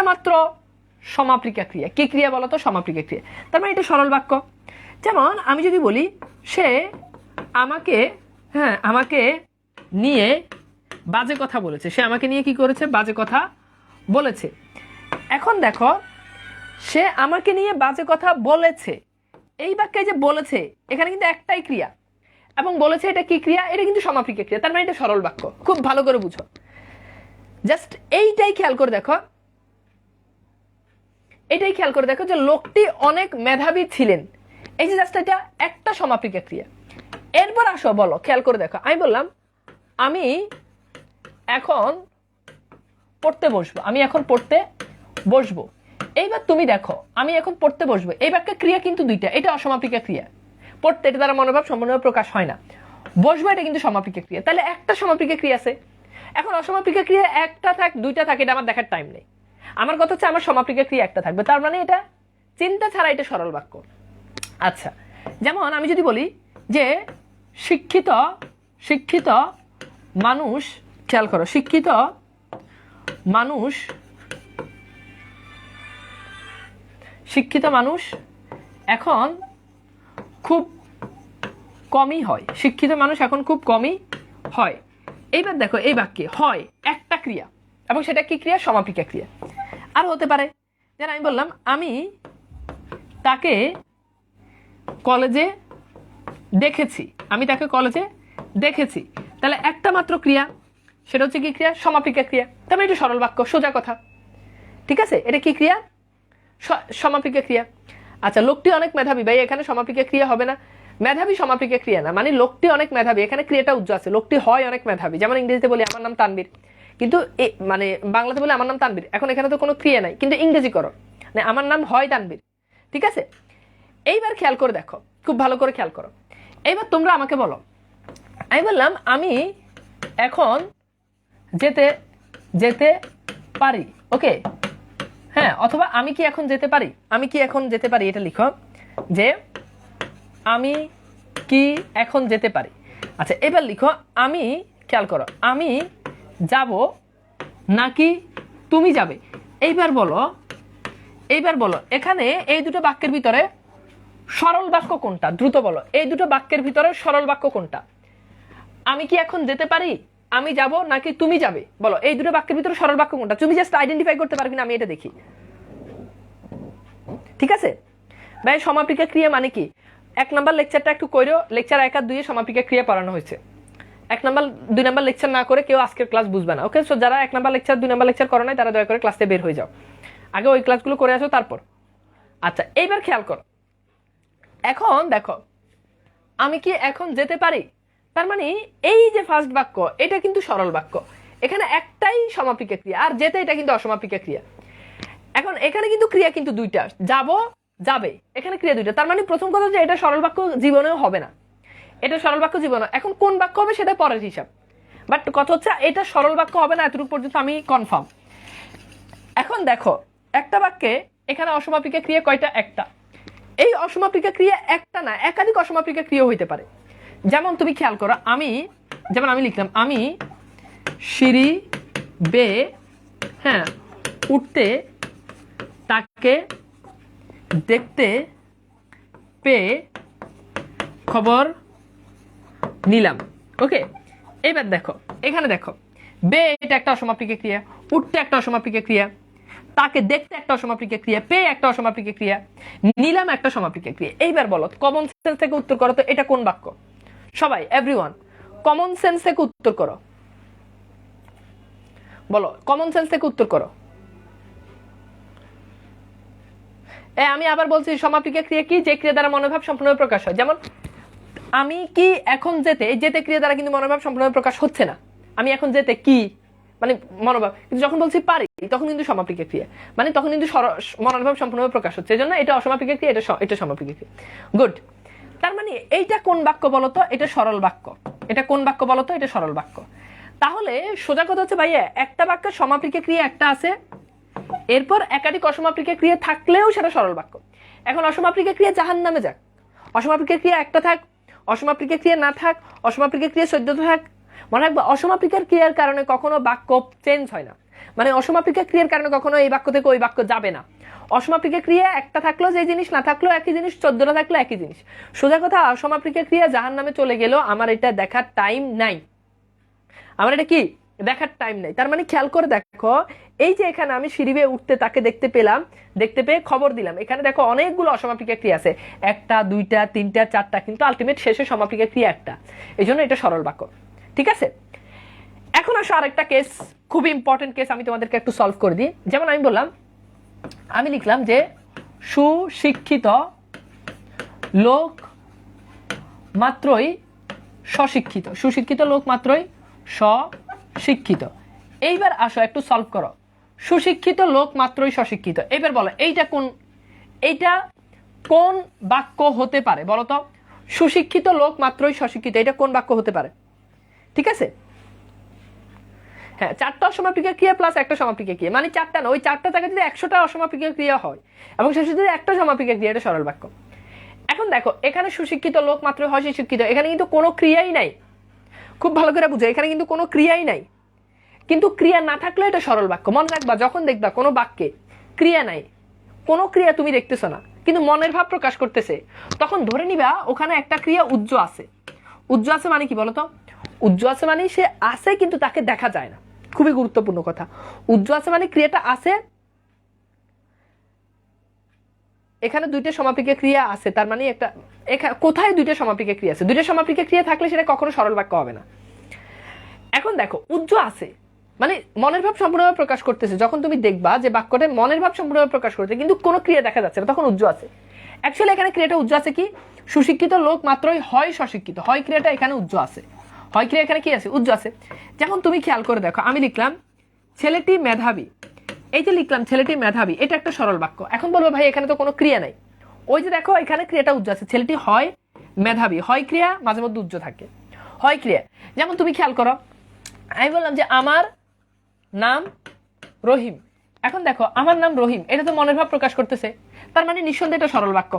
মাত্র সমাপিকা ক্রিয়া। কি ক্রিয়া বলো তো? সমাপিকা ক্রিয়া। তার মানে এটা সরল বাক্য। যেমন আমি যদি বলি, সে আমাকে নিয়ে বাজে কথা বলেছে, সে আমাকে নিয়ে কি করেছে? বাজে কথা বলেছে। এখন দেখো, সে আমাকে নিয়ে বাজে কথা বলেছে, এই বাক্যে যে বলেছে, এখানে কিন্তু একটাই ক্রিয়া, এবং বলেছে এটা কি ক্রিয়া? এটা কিন্তু সমাপিকা ক্রিয়া। তার মানে এটা সরল বাক্য। খুব ভালো করে বুঝো, জাস্ট এইটাই খেয়াল করে দেখো, যে লোকটি অনেক মেধাবী ছিলেন, এই যে জাস্ট এটা একটা সমাপিকা ক্রিয়া। এরপর আসো, বলো, খেয়াল করে দেখো, আমি বললাম আমি এখন পড়তে বসবো, আমি এখন পড়তে বসবো। এইবার তুমি দেখো আমি এখন পড়তে বসবো, এই বাক্যে ক্রিয়া কিন্তু দুইটা, এটা অসমাপিকা ক্রিয়া। পড়তে এটা দ্বারা মনোভাব সম্পূর্ণভাবে প্রকাশ হয় না, বসবো এটা কিন্তু সমাপিকা ক্রিয়া, তাহলে একটা সমাপিকা ক্রিয়া আছে। এখন অসমাপিকা ক্রিয়া একটা থাক দুইটা থাকে এটা আমার দেখার টাইম নেই, আমার কথা হচ্ছে আমার সমাপিকা ক্রিয়া একটা থাকবে, তার মানে এটা চিন্তা ছাড়া এটা সরল বাক্য। আচ্ছা, যেমন আমি যদি বলি যে শিক্ষিত শিক্ষিত মানুষ, খেয়াল করো, শিক্ষিত মানুষ, শিক্ষিত মানুষ এখন খুব কমই হয়, শিক্ষিত মানুষ এখন খুব কমই হয়। এইবার দেখো এই বাক্যে হয় একটা ক্রিয়া এবং সেটা কি ক্রিয়া? সমাপিকা ক্রিয়া। আর হতে পারে যেন আমি বললাম আমি তাকে কলেজে দেখেছি, আমি তাকে কলেজে দেখেছি, তাহলে একটা মাত্র ক্রিয়া, সেটা হচ্ছে কি ক্রিয়া? সমাপিকা ক্রিয়া। তবে এটা সরল বাক্য, সোজা কথা, ঠিক আছে? এটা কি ক্রিয়া? সমাপিকা ক্রিয়া। আচ্ছা, লোকটি অনেক মেধাবী, ভাই এখানে সমাপিকা ক্রিয়া হবে না, মেধাবী সমাপিকা ক্রিয়া না, মানে লোকটি অনেক মেধাবী, এখানে ক্রিয়াটা উজ্জ্বল আছে, লোকটি হয় অনেক মেধাবী। যেমন ইংরেজিতে বলি আমার নাম তানবীর, কিন্তু মানে বাংলাতে বলে আমার নাম তানবীর, এখন এখানে তো কোনো ক্রিয়া নাই, কিন্তু ইংরেজি করো মানে আমার নাম হয় তানবীর, ঠিক আছে? এইবার খেয়াল করে দেখো, খুব ভালো করে খেয়াল করো। এইবার তোমরা আমাকে বলো, আমি বললাম আমি এখন যেতে যেতে পারি, ওকে, হ্যাঁ, অথবা আমি কি এখন যেতে পারি, আমি কি এখন যেতে পারি, এটা লিখো যে আমি কি এখন যেতে পারি। আচ্ছা, এবার লিখো আমি, খেয়াল করো, আমি যাব নাকি তুমি যাবে। এইবার বলো, এইবার বলো এখানে এই দুটো বাক্যের ভিতরে সরল বাক্য কোনটা? দ্রুত বলো, এই দুটো বাক্যের ভিতরে সরল বাক্য কোনটা? আমি কি এখন যেতে পারি, আমি যাব নাকি তুমি যাবে, বলো এই দুটো বাক্যের ভিতরে সরল বাক্য কোনটা? তুমি জাস্ট আইডেন্টিফাই করতে পারবে না, আমি এটা দেখি, ঠিক আছে ভাই? সমাপিকা ক্রিয়া মানে কি? 1 নাম্বার লেকচারটা একটু কইরো, লেকচার 1 আর 2 এ সমাপিকা ক্রিয়া পড়ানো হয়েছে। 1 নাম্বার 2 নাম্বার লেকচার না করে কেউ আজকের ক্লাস বুঝবে না, ওকে? সো যারা 1 নাম্বার লেকচার 2 নাম্বার লেকচার করে নাই তারা দয়া করে ক্লাস থেকে বের হয়ে যাও, আগে ওই ক্লাসগুলো করে আসো তারপর। আচ্ছা, এইবার খেয়াল করো, এখন দেখো আমি কি এখন যেতে পারি, তার মানে এই যে ফার্স্ট বাক্য এটা কিন্তু সরল বাক্য, এখানে একটাই সমাপিকা ক্রিয়া, আর যেতে এটা কিন্তু অসমাপিকা ক্রিয়া। এখন এখানে কিন্তু ক্রিয়া কিন্তু দুইটা, যাব যাবে, এখানে ক্রিয়া দুইটা, তার মানে প্রথম কথা যে এটা সরল বাক্য জীবনেও হবে না, এটা সরল বাক্য জীবনে, এখন কোন বাক্য হবে সেটা পরের হিসাব, বাট কথা হচ্ছে এটা সরল বাক্য হবে না, এতটুকু পর্যন্ত আমি কনফার্ম। এখন দেখো একটা বাক্যে এখানে অসমাপিকা ক্রিয়া কয়টা? একটা। এই অসমাপিকা ক্রিয়া একটা না, একাধিক অসমাপিকা ক্রিয়া হইতে পারে। যেমন তুমি খেয়াল করো, আমি, যেমন আমি লিখলাম আমি সিঁড়ি বেয়ে, হ্যাঁ, উঠতে তাকে দেখতে পেয়ে খবর নিলাম, ওকে? এবার দেখো এখানে দেখো, বে এটা একটা অসমাপিকা ক্রিয়া, উঠতে একটা অসমাপিকা ক্রিয়া, তাকে দেখতে একটা অসমাপিকা ক্রিয়া, পেয়ে একটা অসমাপিকা ক্রিয়া, নিলাম একটা সমাপিকা ক্রিয়া। এইবার বলো কমন সেন্স থেকে উত্তর করো তো এটা কোন বাক্য? সবাই, এভরিওয়ান, কমন সেন্স থেকে উত্তর করো, বলো কমন সেন্স থেকে উত্তর করো। আমি আবার বলছি, সমাপিকা ক্রিয়া কি? যে ক্রিয়া দ্বারা মনোভাব সম্পূর্ণভাবে প্রকাশ হয়। যেমন আমি কি এখন যেতে, এই যেতে ক্রিয়া দ্বারা কিন্তু মনোভাব সম্পূর্ণভাবে প্রকাশ হচ্ছে না, আমি এখন যেতে কি মানে মনোভাব, কিন্তু যখন বলছি পারি তখন কিন্তু সমাপিকা ক্রিয়া, মানে তখন কিন্তু মনোভাব সম্পূর্ণভাবে প্রকাশ হচ্ছে, এজন্য এটা অসমাপিকা ক্রিয়া, এটা সমাপিকা ক্রিয়া। গুড। তার মানে এইটা কোন বাক্য বলতো? এটা সরল বাক্য। এটা কোন বাক্য বলতো? এটা সরল বাক্য। তাহলে সোজা কথা হচ্ছে ভাইয়া, একটা বাক্যের সমাপিকা ক্রিয়া একটা আছে, এরপর একাধিক অসমাপিকা ক্রিয়া থাকলেও সেটা সরল বাক্য। এখন অসমাপিকা ক্রিয়া জাহান্নামে যাক, অসমাপিকা ক্রিয়া একটা থাক, অসমাপিকা ক্রিয়া না থাক, অসমাপিকা ক্রিয়া 14 থাক, মনে রাখবা অসমাপিকার ক্রিয়ার কারণে কখনো বাক্য চেঞ্জ হয় না, মানে অসমাপিকা ক্রিয়ার কারণে কখনো এই বাক্য থেকে ওই বাক্য যাবে না। অসমাপিকা ক্রিয়া একটা থাকলেও যে জিনিস, না থাকলেও একই জিনিস, 14টা থাকলেও একই জিনিস। সোজা কথা, অসমাপিকা ক্রিয়া জাহান্নামে চলে গেলেও আমার এটা দেখার টাইম নাই, আমার এটা কি দেখার টাইম নেই। তার মানে খেয়াল করে দেখো, এই যে এখানে আমি সিঁড়ি বেয়ে উঠতে তাকে দেখতে পেলাম, দেখতে পেয়ে খবর দিলাম, এখানে দেখো অনেকগুলো অসমাপিকা ক্রিয়া আছে, 1টা 2টা 3টা 4টা, কিন্তু আলটিমেট শেষে সমাপিকা ক্রিয়া একটা, এই জন্য এটা সরল বাক্য, ঠিক আছে? এখন আসো আরেকটা কেস, খুবই ইম্পর্টেন্ট কেস, আমি তোমাদেরকে একটু সলভ করে দিই। যেমন আমি বললাম, আমি লিখলাম যে সুশিক্ষিত লোক মাত্রই স্বশিক্ষিত, সুশিক্ষিত লোক মাত্রই স্বশিক্ষিত। এইবার আসো একটু সলভ করো। সুশিক্ষিত লোক মাত্রই সশিক্ষিত, এবার বলো এইটা কোন বাক্য হতে পারে বলো তো? সুশিক্ষিত লোক মাত্রই সশিক্ষিত, এটা কোন বাক্য হতে পারে? ঠিক আছে, হ্যাঁ, 4টা অসমাপিকা ক্রিয়া প্লাস একটা সমাপিকা ক্রিয়া, মানে 4টা না, ওই 4টা জায়গায় যদি 100টা অসমাপিকা ক্রিয়া হয় এবং শেষে যদি একটা সমাপিকা ক্রিয়া, এটা সরল বাক্য। এখন দেখো এখানে সুশিক্ষিত লোক মাত্রই হয় শিক্ষিত, এখানে কিন্তু কোনো ক্রিয়াই নাই, খুব ভালো করে বুঝো, এখানে কিন্তু কোনো ক্রিয়াই নাই। কিন্তু ক্রিয়া না থাকলে এটা সরল বাক্য। মনে রাখবা, যখন দেখবা কোনো বাক্যে ক্রিয়া নাই, কোনো ক্রিয়া তুমি দেখতেছো না কিন্তু মনের ভাব প্রকাশ করতেছে, তখন ধরে নিবা ওখানে একটা ক্রিয়া উজ্জ আছে। উজ্জ আছে মানে কি বলতো? উজ্জ আছে মানে সে আছে কিন্তু তাকে দেখা যায় না। খুবই গুরুত্বপূর্ণ কথা, উজ্জ আছে মানে ক্রিয়াটা আছে, এখানে 2টা সমাপিকা ক্রিয়া আছে, তার মানে একটা কোথায় 2টা সমাপিকা ক্রিয়া আছে? 2টা সমাপিকা ক্রিয়া থাকলে সেটা কখনো সরল বাক্য হবে না। এখন দেখো উজ্জ আছে মানে মনের ভাব সম্পূর্ণভাবে প্রকাশ করতেছে, যখন তুমি দেখবা যে বাক্যটা মনের ভাব সম্পূর্ণভাবে প্রকাশ করছে কিন্তু কোনো ক্রিয়া দেখা যাচ্ছে না, তখন উজ্জ আছে। অ্যাকচুয়ালি এখানে ক্রিয়াটা উজ্জ আছে কি? সুশিক্ষিত লোক মাত্রই হয় সশিক্ষিত, হয় ক্রিয়াটা এখানে উজ্জ আছে, হয় ক্রিয়া এখানে কি আছে? উজ্জ আছে। যেমন তুমি খেয়াল করে দেখো, আমি লিখলাম ছেলেটি মেধাবী, এই যে লিখলাম ছেলেটি মেধাবী, এটা একটা সরল বাক্য। এখন বলবো ভাই এখানে তো কোনো ক্রিয়া নাই, ওই যে দেখো এখানে ক্রিয়াটা উজ্জ আছে, ছেলেটি হয় মেধাবী, হয় ক্রিয়া মাঝে মধ্যে উজ্জ থাকে, হয় ক্রিয়া। যেমন তুমি খেয়াল করো, আমি বললাম যে আমার নাম রহিম, এখন দেখো আমার নাম রহিম, এটা তো মনের ভাব প্রকাশ করতেছে, তার মানে নিঃসন্দেহে এটা সরল বাক্য।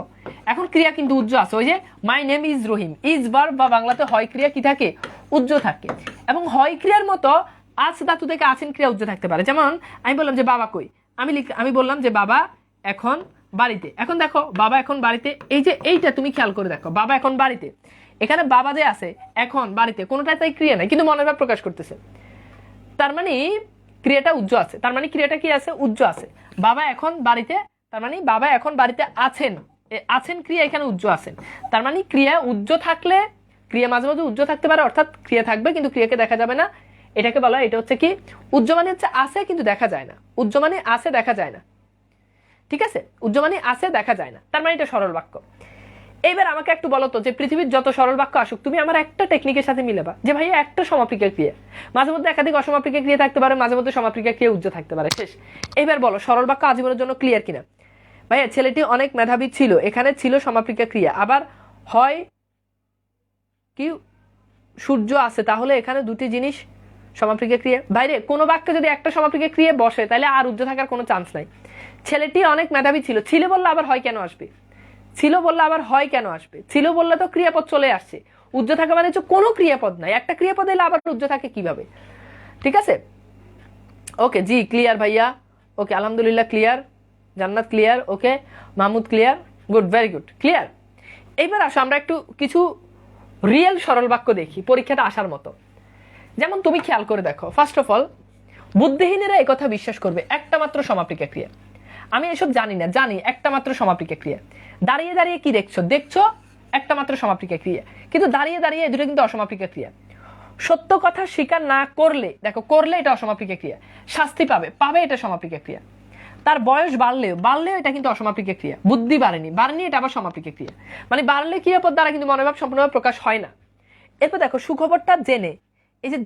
এখন ক্রিয়া কিন্তু উজ্জ আছে, ওই যে my name is Rahim, is verb বা বাংলাতে হয় ক্রিয়া কি থাকে? উজ্জ থাকে। এবং হয় ক্রিয়ার মতো আজ ধাতু থেকে আছেন ক্রিয়া উজ্জ থাকতে পারে। যেমন আমি বললাম যে বাবা কই, আমি বললাম যে বাবা এখন বাড়িতে, এখন দেখো বাবা এখন বাড়িতে, এই যে এইটা তুমি খেয়াল করে দেখো, বাবা এখন বাড়িতে, এখানে বাবা যে আছে এখন বাড়িতে, কোনোটাই তাই ক্রিয়া নাই কিন্তু মনের ভাব প্রকাশ করতেছে, তার মানে ক্রিয়াটা উজ্জ আছে, তার মানে ক্রিয়াটা কি আছে? উজ্জ আছে। বাবা এখন বাড়িতে, তার মানে বাবা এখন বাড়িতে আছেন, আছেন ক্রিয়া এখানে উজ্জ আছেন, তার মানে ক্রিয়া উজ্জ থাকলে, ক্রিয়া মাঝে মাঝে উজ্জ থাকতে পারে, অর্থাৎ ক্রিয়া থাকবে কিন্তু ক্রিয়াকে দেখা যাবে না, এটাকে বলা হয়, এটা হচ্ছে কি? উজ্জ মানে হচ্ছে আছে কিন্তু দেখা যায় না, উজ্জ মানে আছে দেখা যায় না, ঠিক আছে? উজ্জ মানে আছে দেখা যায় না, তার মানে এটা সরল বাক্য। এইবার আমাকে একটু বলো তো, যে পৃথিবীর যত সরল বাক্য আসুক, তুমি আমার একটা টেকনিকের সাথে মিলাবা যে ভাই একটা সমাপিকা ক্রিয়া, মাঝে মধ্যে একাধিক অসমাপিকা ক্রিয়া থাকতে পারে, মাঝে মধ্যে সমাপিকা ক্রিয়া উজ্জ থাকতে পারে, শেষ। এইবার বলো সরল বাক্য আজীবনের জন্য ক্লিয়ার কিনা? ভাইয়া ছেলেটি অনেক মেধাবী ছিল, এখানে ছিল সমাপিকা ক্রিয়া, আবার হয় কি সূর্য আছে, তাহলে এখানে 2টি জিনিস সমাপিকা ক্রিয়া। বাইরে কোনো বাক্যে যদি একটা সমাপিকা ক্রিয়া বসে তাহলে আর উজ্জ থাকার কোনো চান্স নাই। ছেলেটি অনেক মেধাবী ছিল, ছিল বললে আবার হয় কেন আসবে? ছিল বললে আবার হয় কেন আসবে? ছিল বললে তো ক্রিয়াপদ চলে আসছে, উজ্জ থাকা মানে হচ্ছে কোনো ক্রিয়াপদ নাই, একটা ক্রিয়াপদ এলে আবার উজ্জ থাকে কিভাবে? ঠিক আছে, ওকে জি ক্লিয়ার ভাইয়া, ওকে আলহামদুলিল্লাহ clear, Jannat clear, okay Mahmud clear, good, very good, clear. এইবার আসো আমরা একটু কিছু রিয়েল সরল বাক্য দেখি পরীক্ষাটা আসার মতো। যেমন তুমি খেয়াল করে দেখো, ফার্স্ট অফ অল বুদ্ধিহীনেরা এই কথা বিশ্বাস করবে একটা মাত্র সমাপিকা ক্রিয়া, আমি এসব জানি না, জানি একটা মাত্র সমাপিকা ক্রিয়া। দাঁড়িয়ে দাঁড়িয়ে কি দেখছো? দেখছো একটা মাত্র সমাপিকা ক্রিয়া, কিন্তু দাঁড়িয়ে দাঁড়িয়ে এই দুটো কিন্তু অসমাপিকা ক্রিয়া। সত্য কথা স্বীকার না করলে, দেখো করলে এটা অসমাপিকা ক্রিয়া, শাস্তি পাবে, পাবে এটা সমাপিকা ক্রিয়া। তার বয়স বাড়লেও এটা কিন্তু অসমাপিকা ক্রিয়া। বুদ্ধি বাড়েনি এটা আবার সমাপিকা ক্রিয়া, মানে বাড়লে ক্রিয়াপদ দ্বারা কিন্তু মনোভাব সম্পূর্ণভাবে প্রকাশ হয় না। এরপর দেখো সুখবরটা জেনে, এই যে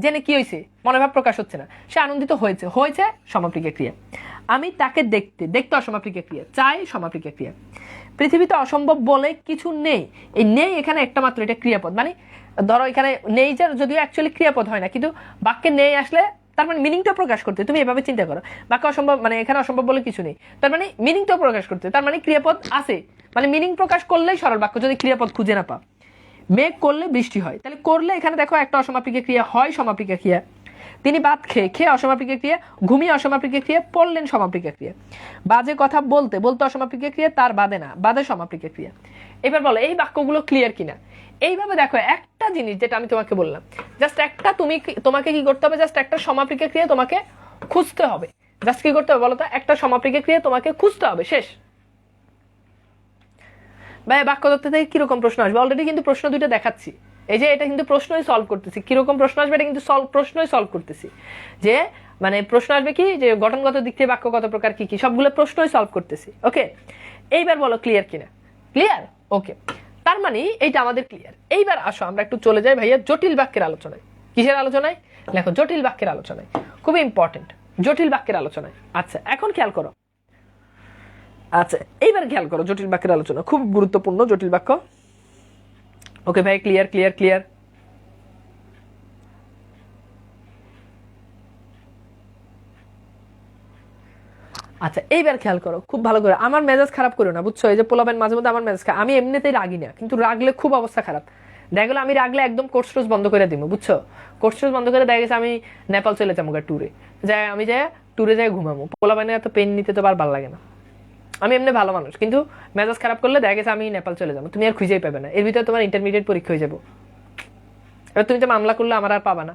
জেনে কি হয়েছে? মনোভাব প্রকাশ হচ্ছে না, সে আনন্দিত হয়েছে সমাপিকা ক্রিয়া। আমি তাকে দেখতে অসমাপিকা ক্রিয়া, চাই সমাপিকা ক্রিয়া। পৃথিবীতে অসম্ভব বলে কিছু নেই, এই নেই এখানে একটা মাত্র, এটা ক্রিয়াপদ, মানে ধরো এখানে নেই যে যদিও অ্যাকচুয়ালি ক্রিয়াপদ হয় না, কিন্তু বাক্যে নেই আসলে তার মানে মিনিংটা প্রকাশ করতে, তুমি এভাবে চিন্তা করো, বাক্য অসম্ভব মানে এখানে অসম্ভব বলে কিছু নেই, তার মানে মিনিংটা প্রকাশ করতে, তার মানে ক্রিয়াপদ আছে, মানে মিনিং প্রকাশ করলেই সরল বাক্য যদি ক্রিয়াপদ খুঁজে না পাও। মেঘ করলে বৃষ্টি হয়, তাহলে করলে এখানে দেখো একটা অসমাপিকা ক্রিয়া, হয় সমাপিকা ক্রিয়া। তিনি ভাত খেয়ে অসমাপিকা ক্রিয়া, ঘুমিয়ে অসমাপিকা ক্রিয়া, পড়লেন সমাপিকা ক্রিয়া। বাজে কথা বলতে অসমাপিকা ক্রিয়া, তার বাদে সমাপিকা ক্রিয়া। এবার বলো এই বাক্যগুলো ক্লিয়ার কিনা? এইভাবে দেখো একটা জিনিস যেটা আমি তোমাকে বললাম, জাস্ট একটা তোমাকে কি করতে হবে? জাস্ট একটা সমাপিকা ক্রিয়া তোমাকে খুঁজতে হবে, জাস্ট কি করতে হবে বলো তো? একটা সমাপিকা ক্রিয়া তোমাকে খুঁজতে হবে, শেষ। ভাই বাক্যতত্ত্ব থেকে কিরকম প্রশ্ন আসবে? অলরেডি কিন্তু প্রশ্ন 2টা দেখাচ্ছি, এই যে এটা কিন্তু প্রশ্নই সলভ করতেছি, কিরকম প্রশ্ন আসবে এটা কিন্তু প্রশ্নই সলভ করতেছি, যে মানে প্রশ্ন আসবে কি, যে গঠনগত দিক থেকে বাক্য কত প্রকার কি কি, সবগুলো প্রশ্নই সলভ করতেছি। ওকে, এইবার বলো ক্লিয়ার কিনা? ক্লিয়ার, ওকে, তার মানে এইটা আমাদের ক্লিয়ার। এইবার আসো আমরা একটু চলে যাই ভাইয়া জটিল বাক্যের আলোচনায়। কিসের আলোচনায়? লেখো জটিল বাক্যের আলোচনায়, খুবই ইম্পর্টেন্ট, জটিল বাক্যের আলোচনায়। আচ্ছা এখন খেয়াল করো, আচ্ছা এইবার খেয়াল করো, জটিল বাক্যের আলোচনা খুব গুরুত্বপূর্ণ, জটিল বাক্য। ওকে ভাই, ক্লিয়ার ক্লিয়ার ক্লিয়ার। আচ্ছা এইবার খেয়াল করো খুব ভালো করে, আমার মেজাজ খারাপ করো না বুঝছো, এই যে পোলাবেন মাঝে মধ্যে আমার মেজাজ খারাপ, আমি এমনিতেই রাগি না, কিন্তু রাগলে খুব অবস্থা খারাপ। দেখা গেলো আমি রাগলে একদম কোর্স টোর্স বন্ধ করে দিব বুঝছো, কোর্স টোর্স বন্ধ করে দেখা গেছে আমি নেপাল চলে যাবো ট্যুরে, যাই আমি যাই ট্যুরে যাই ঘুমাবো, পোলাবেনে এত পেন নিতে তো আর ভালো লাগে না। আমি এমনি ভালো মানুষ, কিন্তু মেজাজ খারাপ করলে দেখা গেছে আমি নেপাল চলে যাবো, তুমি আর খুঁজেই পাবে না, এর ভিতরে তোমার ইন্টারমিডিয়েট পরীক্ষা হয়ে যাবো, এবার তুমি তো মামলা করলে আমার আর পাবা না।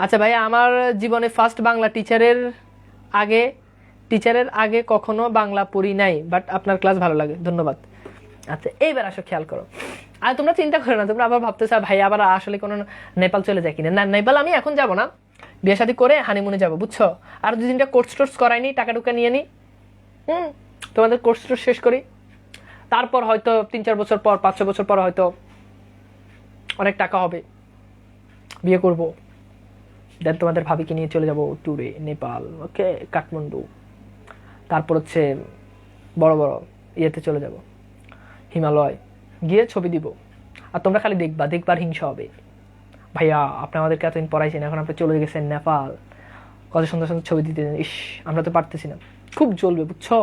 আচ্ছা ভাই, আমার জীবনে ফার্স্ট বাংলা টিচারের আগে কখনো বাংলা পড়ি নাই, বাট আপনার ক্লাস ভালো লাগে, ধন্যবাদ। আচ্ছা এইবার আসো খেয়াল করো, আর তোমরা চিন্তা করো না, তোমরা আবার ভাবতেছো ভাই আবার আসলে কোনো নেপাল চলে যায় কিনা, না নেপাল আমি এখন যাব না, বিয়ে শাদী করে হানিমুনে যাবো বুঝছো, আর 2-3টা কোর্স টোর্স করাইনি, টাকা টুকা নিয়ে নি, তোমাদের কোর্স টোর্স শেষ করি, তারপর হয়তো 3-4 বছর পর 5-6 বছর পর হয়তো অনেক টাকা হবে, বিয়ে করবো, দেন তোমাদের ভাবিকে নিয়ে চলে যাব ট্যুরে নেপাল, ওকে কাঠমান্ডু, তারপর হচ্ছে বড় বড় ইয়েতে চলে যাব হিমালয়, গিয়ে ছবি দিব, আর তোমরা খালি দেখবার হিংসা হবে, ভাইয়া আপনি আমাদেরকে এতদিন পড়াইছেন, এখন আপনি চলে গেছেন নেপাল, কত সুন্দর সুন্দর ছবি দিতে, ইস আমরা তো পারতেছি না, খুব জ্বলবে বুঝছো,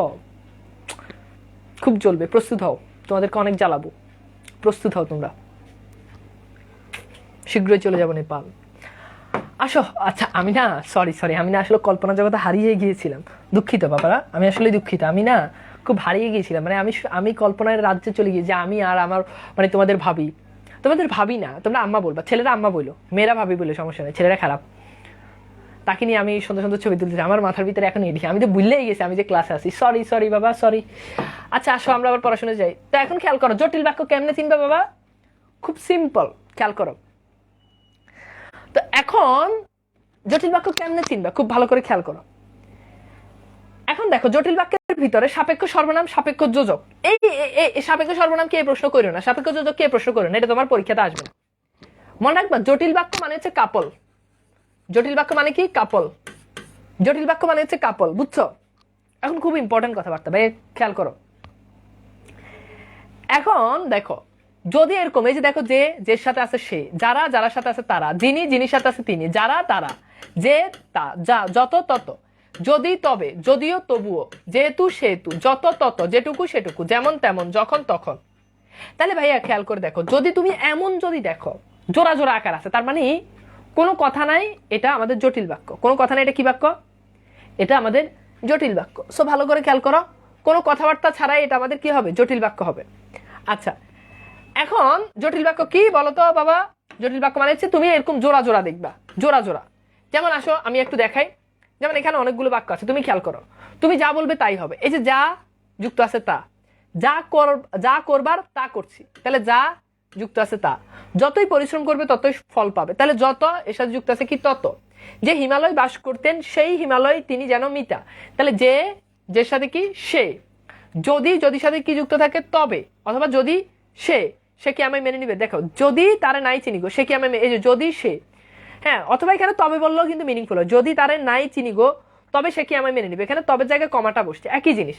খুব জ্বলবে, প্রস্তুত হও, তোমাদেরকে অনেক জ্বালাবো, প্রস্তুত হও তোমরা, শীঘ্রই চলে যাব নেপাল। আসো, আচ্ছা আমি না সরি আমি না আসলে কল্পনা জগতে হারিয়ে গিয়েছিলাম, দুঃখিত বাবারা, আমি আসলে দুঃখিত, আমি না খুব হারিয়ে গিয়েছিলাম, মানে আমি কল্পনার রাজ্যে চলে গিয়ে যে আমি আর আমার মানে তোমাদের ভাবি না, তোমরা আম্মা বলবা, ছেলেরা আম্মা বললো, মেয়েরা ভাবি বলে সমস্যা নেই, ছেলেরা খারাপ, তাকে নিয়ে আমি সুন্দর সুন্দর ছবি তুলতেছি, আমার মাথার ভিতরে এখন এদিকে, আমি তো ভুললেই গেছি আমি যে ক্লাসে আছি, সরি বাবা সরি। আচ্ছা আসো আমরা আবার পড়াশোনা যাই, তো এখন খেয়াল করো জটিল বাক্য কেমনে চিনবা বাবা, খুব সিম্পল, খেয়াল করো। তো এখন জটিল বাক্য কেমনে চিনবা, খুব ভালো করে খেয়াল করো। এখন দেখো জটিল বাক্যের ভিতরে সাপেক্ষ সর্বনাম, সাপেক্ষ যোজক, এই সাপেক্ষ সর্বনাম কে প্রশ্ন করিও না, সাপেক্ষ যোজক কে প্রশ্ন করিও না, এটা তোমার পরীক্ষাতে আসবে না, মনে রাখবা জটিল বাক্য মানে হচ্ছে কাপল, জটিল বাক্য মানে কি কাপল, জটিল বাক্য মানে হচ্ছে কাপল, বুঝছো। এখন খুব ইম্পর্টেন্ট কথাবার্তা ভাই, খেয়াল করো। এখন দেখো যদি এরকম, এই যে দেখো যে যের সাথে আছে সে, যারা যারার সাথে আছে তারা, যিনি যিনির সাথে আছে তিনি, যারা তারা, যে তা যা যত তত, যদি তবে যদিও তবুও, যেহেতু সেহেতু, যত তত, যেটুকু সেটুকু, যেমন তেমন, যখন তখন, তাহলে ভাইয়া খেয়াল করে দেখো, যদি তুমি এমন যদি দেখো জোড়া জোড়া আকার আছে, তার মানে কোনো কথা নাই, এটা আমাদের জটিল বাক্য, কোনো কথা নাই, এটা কি বাক্য, এটা আমাদের জটিল বাক্য। সো ভালো করে খেয়াল করো, কোনো কথাবার্তা ছাড়াই এটা আমাদের কি হবে, জটিল বাক্য হবে। আচ্ছা এখন জটিল বাক্য কি বলতো বাবা, জটিল বাক্য মানে হচ্ছে তুমি এরকম জোড়া জোড়া দেখবা, জোড়া জোড়া, যেমন আসো আমি একটু দেখাই, যেমন এখানে অনেকগুলো বাক্য আছে, তুমি খেয়াল করো, তুমি যা বলবে তাই হবে, এই যে যা যুক্ত আছে তা, যা করবার তা করছি, তাহলে যা যুক্ত আছে তা, যতই পরিশ্রম করবে ততই ফল পাবে, তাহলে যত এর সাথে যুক্ত আছে কি তত, যে হিমালয় বাস করতেন সেই হিমালয় তিনি যেন মিতা, তাহলে যে যের সাথে কি সে, যদি সাথে কি যুক্ত থাকে তবে, অথবা যদি সে কি আমায় মেনে নিবে, দেখো যদি তারা নাই চিনি গো, সে কি আমায়, এই যে যদি সে, হ্যাঁ, অথবা এখানে তবে বললেও কিন্তু মিনিংফুল হয়, যদি তারা নাই চিনি গো তবে সে কি আমায় মেনে নিবে, এখানে তবে জায়গায় কমাটা বসছে, একই জিনিস।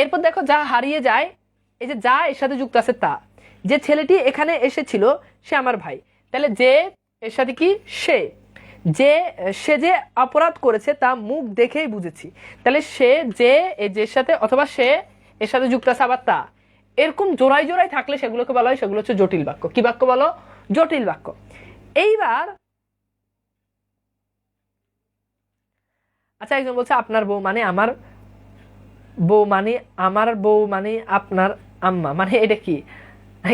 এরপর দেখো যা হারিয়ে যায়, এই যে যা এর সাথে যুক্ত আছে তা, যে ছেলেটি এখানে এসেছিল সে আমার ভাই, তাহলে যে এর সাথে কি সে যে অপরাধ করেছে তা মুখ দেখেই বুঝেছি, তাহলে সে যে এর সাথে, অথবা সে এর সাথে যুক্ত আছে আবার তা, এরকম জোড়াই জোড়াই থাকলে সেগুলোকে বলা হয়, সেগুলো হচ্ছে জটিল বাক্য। কি বাক্য বলো, জটিল বাক্য। এইবার আচ্ছা একজন বলছে আপনার বউ মানে আমার বউ মানে আপনার আম্মা, মানে এটা কি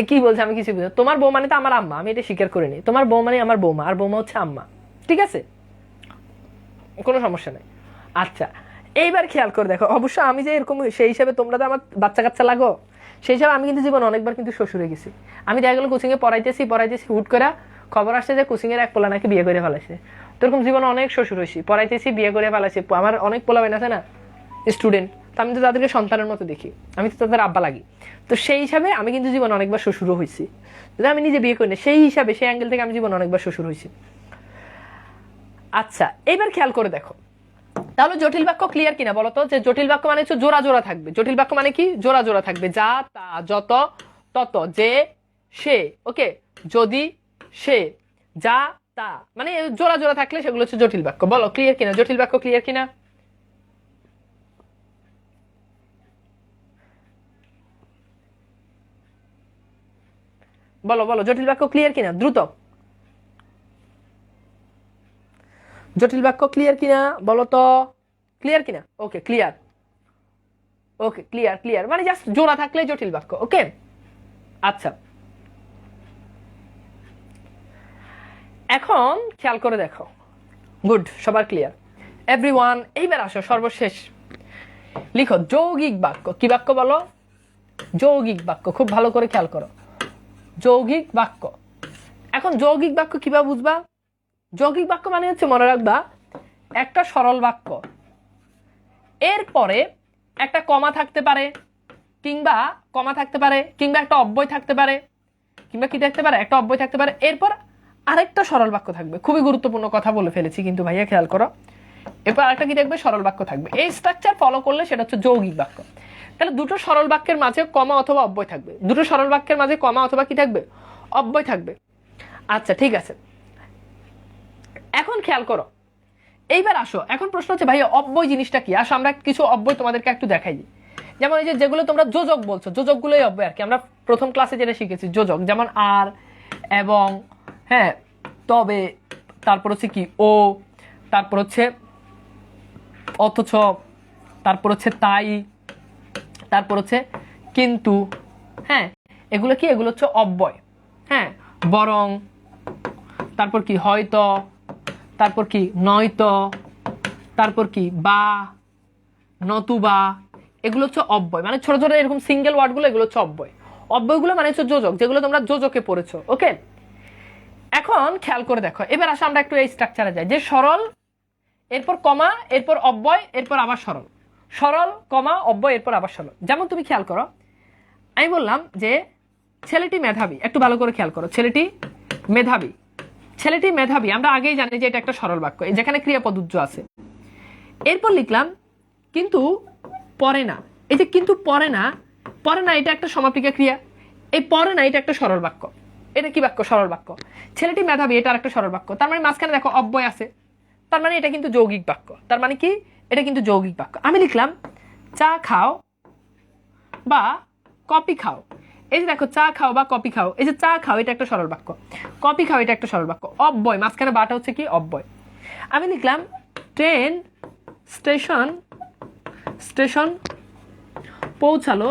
কি বলছে আমি কিছু বুঝি, তোমার বউ মানে তো আমার আম্মা, আমি এটা স্বীকার করিনি, তোমার বউ মানে আমার বৌমা, আর বৌমা হচ্ছে আম্মা, ঠিক আছে, কোনো সমস্যা নেই। আচ্ছা এইবার খেয়াল করে দেখো, অবশ্য আমি যে এরকম সেই হিসাবে তোমরা তো আমার বাচ্চা কাচ্চা লাগো, সেই হিসাবে আমি কিন্তু জীবনে অনেকবার কিন্তু শ্বশুরে গেছি, আমি দেখা গেলো কোচিংয়ে পড়াইতেছি হুট করে খবর আসছে যে কোচিংয়ের এক পোলা নাকি বিয়ে করে ফেলাইছে, তোরকম জীবনে অনেক শ্বশুর হয়েছি, পড়াইতেছি বিয়ে করে ফেলাইছে, আমার অনেক পোলা বেন আছে না স্টুডেন্ট, তো আমি তো তাদেরকে সন্তানের মতো দেখি, আমি তো তাদের আব্বা লাগি। তো সেই হিসাবে আমি কিন্তু জীবনে অনেকবার শ্বশুরও হয়েছি, যদি আমি নিজে বিয়ে করি না, সেই হিসাবে সেই অ্যাঙ্গেল থেকে আমি জীবনে অনেকবার শ্বশুর হয়েছি। আচ্ছা, এইবার খেয়াল করে দেখো, তাহলে জটিল বাক্য ক্লিয়ার কিনা বলো তো? যে জটিল বাক্য মানে হচ্ছে জোড়া জোড়া থাকবে। জটিল বাক্য মানে কি? জোড়া জোড়া থাকবে, যা তা যত তত যে সে, ওকে, যদি সে যা তা, মানে জোড়া জোড়া থাকলে সেগুলো হচ্ছে জটিল বাক্য। বলো ক্লিয়ার কিনা? জটিল বাক্য ক্লিয়ার কিনা? বলো বলো, জটিল বাক্য ক্লিয়ার কিনা? দ্রুত, জটিল বাক্য ক্লিয়ার কিনা বলো তো? ক্লিয়ার কিনা? Okay clear, okay clear clear, মানে জাস্ট জোড়া থাকলে জটিল বাক্য। ওকে আচ্ছা, এখন খেয়াল করে দেখো, গুড, সবার ক্লিয়ার, এভরিওয়ান। এইবার আসো সর্বশেষ, লিখো যৌগিক বাক্য। কি বাক্য বলো? যৌগিক বাক্য। খুব ভালো করে খেয়াল করো, যৌগিক বাক্য। এখন যৌগিক বাক্য কিভাবে বুঝবা? যৌগিক বাক্য মানে হচ্ছে, মনে রাখবা, একটা সরল বাক্য, এরপরে একটা কমা থাকতে পারে, কিংবা কমা থাকতে পারে, কিংবা একটা অব্যয় থাকতে পারে, কিংবা কি থাকতে পারে? একটা অব্যয় থাকতে পারে, এরপর আরেকটা সরল বাক্য থাকবে। খুবই গুরুত্বপূর্ণ কথা বলে ফেলেছি কিন্তু ভাইয়া, খেয়াল করো। এরপর আরেকটা কি থাকবে? সরল বাক্য থাকবে। এই স্ট্রাকচার ফলো করলে সেটা হচ্ছে যৌগিক বাক্য। তাহলে দুটো সরল বাক্যের মাঝে কমা অথবা অব্যয় থাকবে, দুটো সরল বাক্যের মাঝে কমা অথবা কি থাকবে? অব্যয় থাকবে। আচ্ছা ঠিক আছে, এখন খেয়াল করো, এইবার আসো, এখন প্রশ্ন হচ্ছে ভাইয়া অব্যয় জিনিসটা কি? আসো আমরা কিছু অব্যয় তোমাদেরকে একটু দেখাই দিই। যেমন এই যে যেগুলো তোমরা যোজক বলছো, যোজকগুলোই অব্যয় আর কি। আমরা প্রথম ক্লাসে যেটা শিখেছি যোজক, যেমন আর, এবং, হ্যাঁ, তবে, তারপর হচ্ছে কি ও, তারপর হচ্ছে অথচ, তারপর হচ্ছে তাই, তারপর হচ্ছে কিন্তু, হ্যাঁ, এগুলো কি? এগুলো হচ্ছে অব্যয়। হ্যাঁ, বরং, তারপর কি হয়তো, তারপর কি নয়তো, তারপর কি বা, নতুবা, এগুলো হচ্ছে অব্যয়। মানে ছোট ছোট এরকম সিঙ্গেল ওয়ার্ডগুলো, এগুলো হচ্ছে অব্যয়। অব্যয়গুলো মানে হচ্ছে যোজক, যেগুলো তোমরা যোজকে পড়েছো। ওকে, এখন খেয়াল করে দেখো, এবার আসো আমরা একটু এই স্ট্রাকচারে যাই, যে সরল, এরপর কমা, এরপর অব্যয়, এরপর আবার সরল, সরল কমা অব্যয়, এরপর আবার সরল। যেমন তুমি খেয়াল করো, আমি বললাম যে ছেলেটি মেধাবী। একটু ভালো করে খেয়াল করো, ছেলেটি মেধাবী, ছেলেটি মেধাবী। আমরা আগেই জানি যে এটা একটা সরল বাক্য, যেখানে ক্রিয়াপদ উজ্জ আছে। এরপর লিখলাম কিন্তু পরে না। এই যে কিন্তু পরে না, পরে না এটা একটা সমাপিকা ক্রিয়া। এই পরে না এটা একটা সরল বাক্য। এটা কি বাক্য? সরল বাক্য। ছেলেটি মেধাবী, এটা একটা সরল বাক্য। তার মানে মাঝখানে দেখো অব্যয় আছে, তার মানে এটা কিন্তু যৌগিক বাক্য। তার মানে কি? এটা কিন্তু যৌগিক বাক্য। আমি লিখলাম চা খাও বা কফি খাও। এই যে দেখো, চা খাও বা কফি খাও, এই যে চা খাও এটা একটা সরল বাক্য, কফি খাও এটা একটা সরল বাক্য। অব্যয়, মাঝখানে বাটা হচ্ছে কি? অব্যয়। আমি লিখলাম ট্রেন স্টেশন, স্টেশন পৌঁছালো,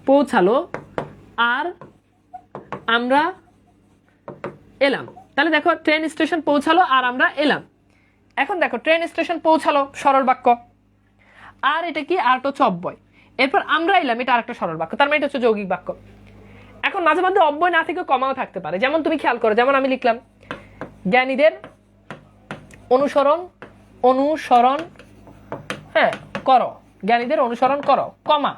পৌঁছালো আর আমরা এলাম। তাহলে দেখো, ট্রেন স্টেশন পৌঁছালো আর আমরা এলাম। এখন দেখো, ট্রেন স্টেশন পৌঁছালো সরল বাক্য, আর এটা কি? আরটা হচ্ছে অব্যয়। এরপর আমরা এলাম, এটা আরেকটা সরল বাক্য। তার মানে এটা হচ্ছে যৌগিক বাক্য। এখন মাঝে মাঝে অব্যয় না থেকে কমাও থাকতে পারে। যেমন তুমি খেয়াল করো, যেমন আমি লিখলাম জ্ঞানীদের অনুসরণ, অনুসরণ, হ্যাঁ, করো, জ্ঞানীদের অনুসরণ করো, কমা,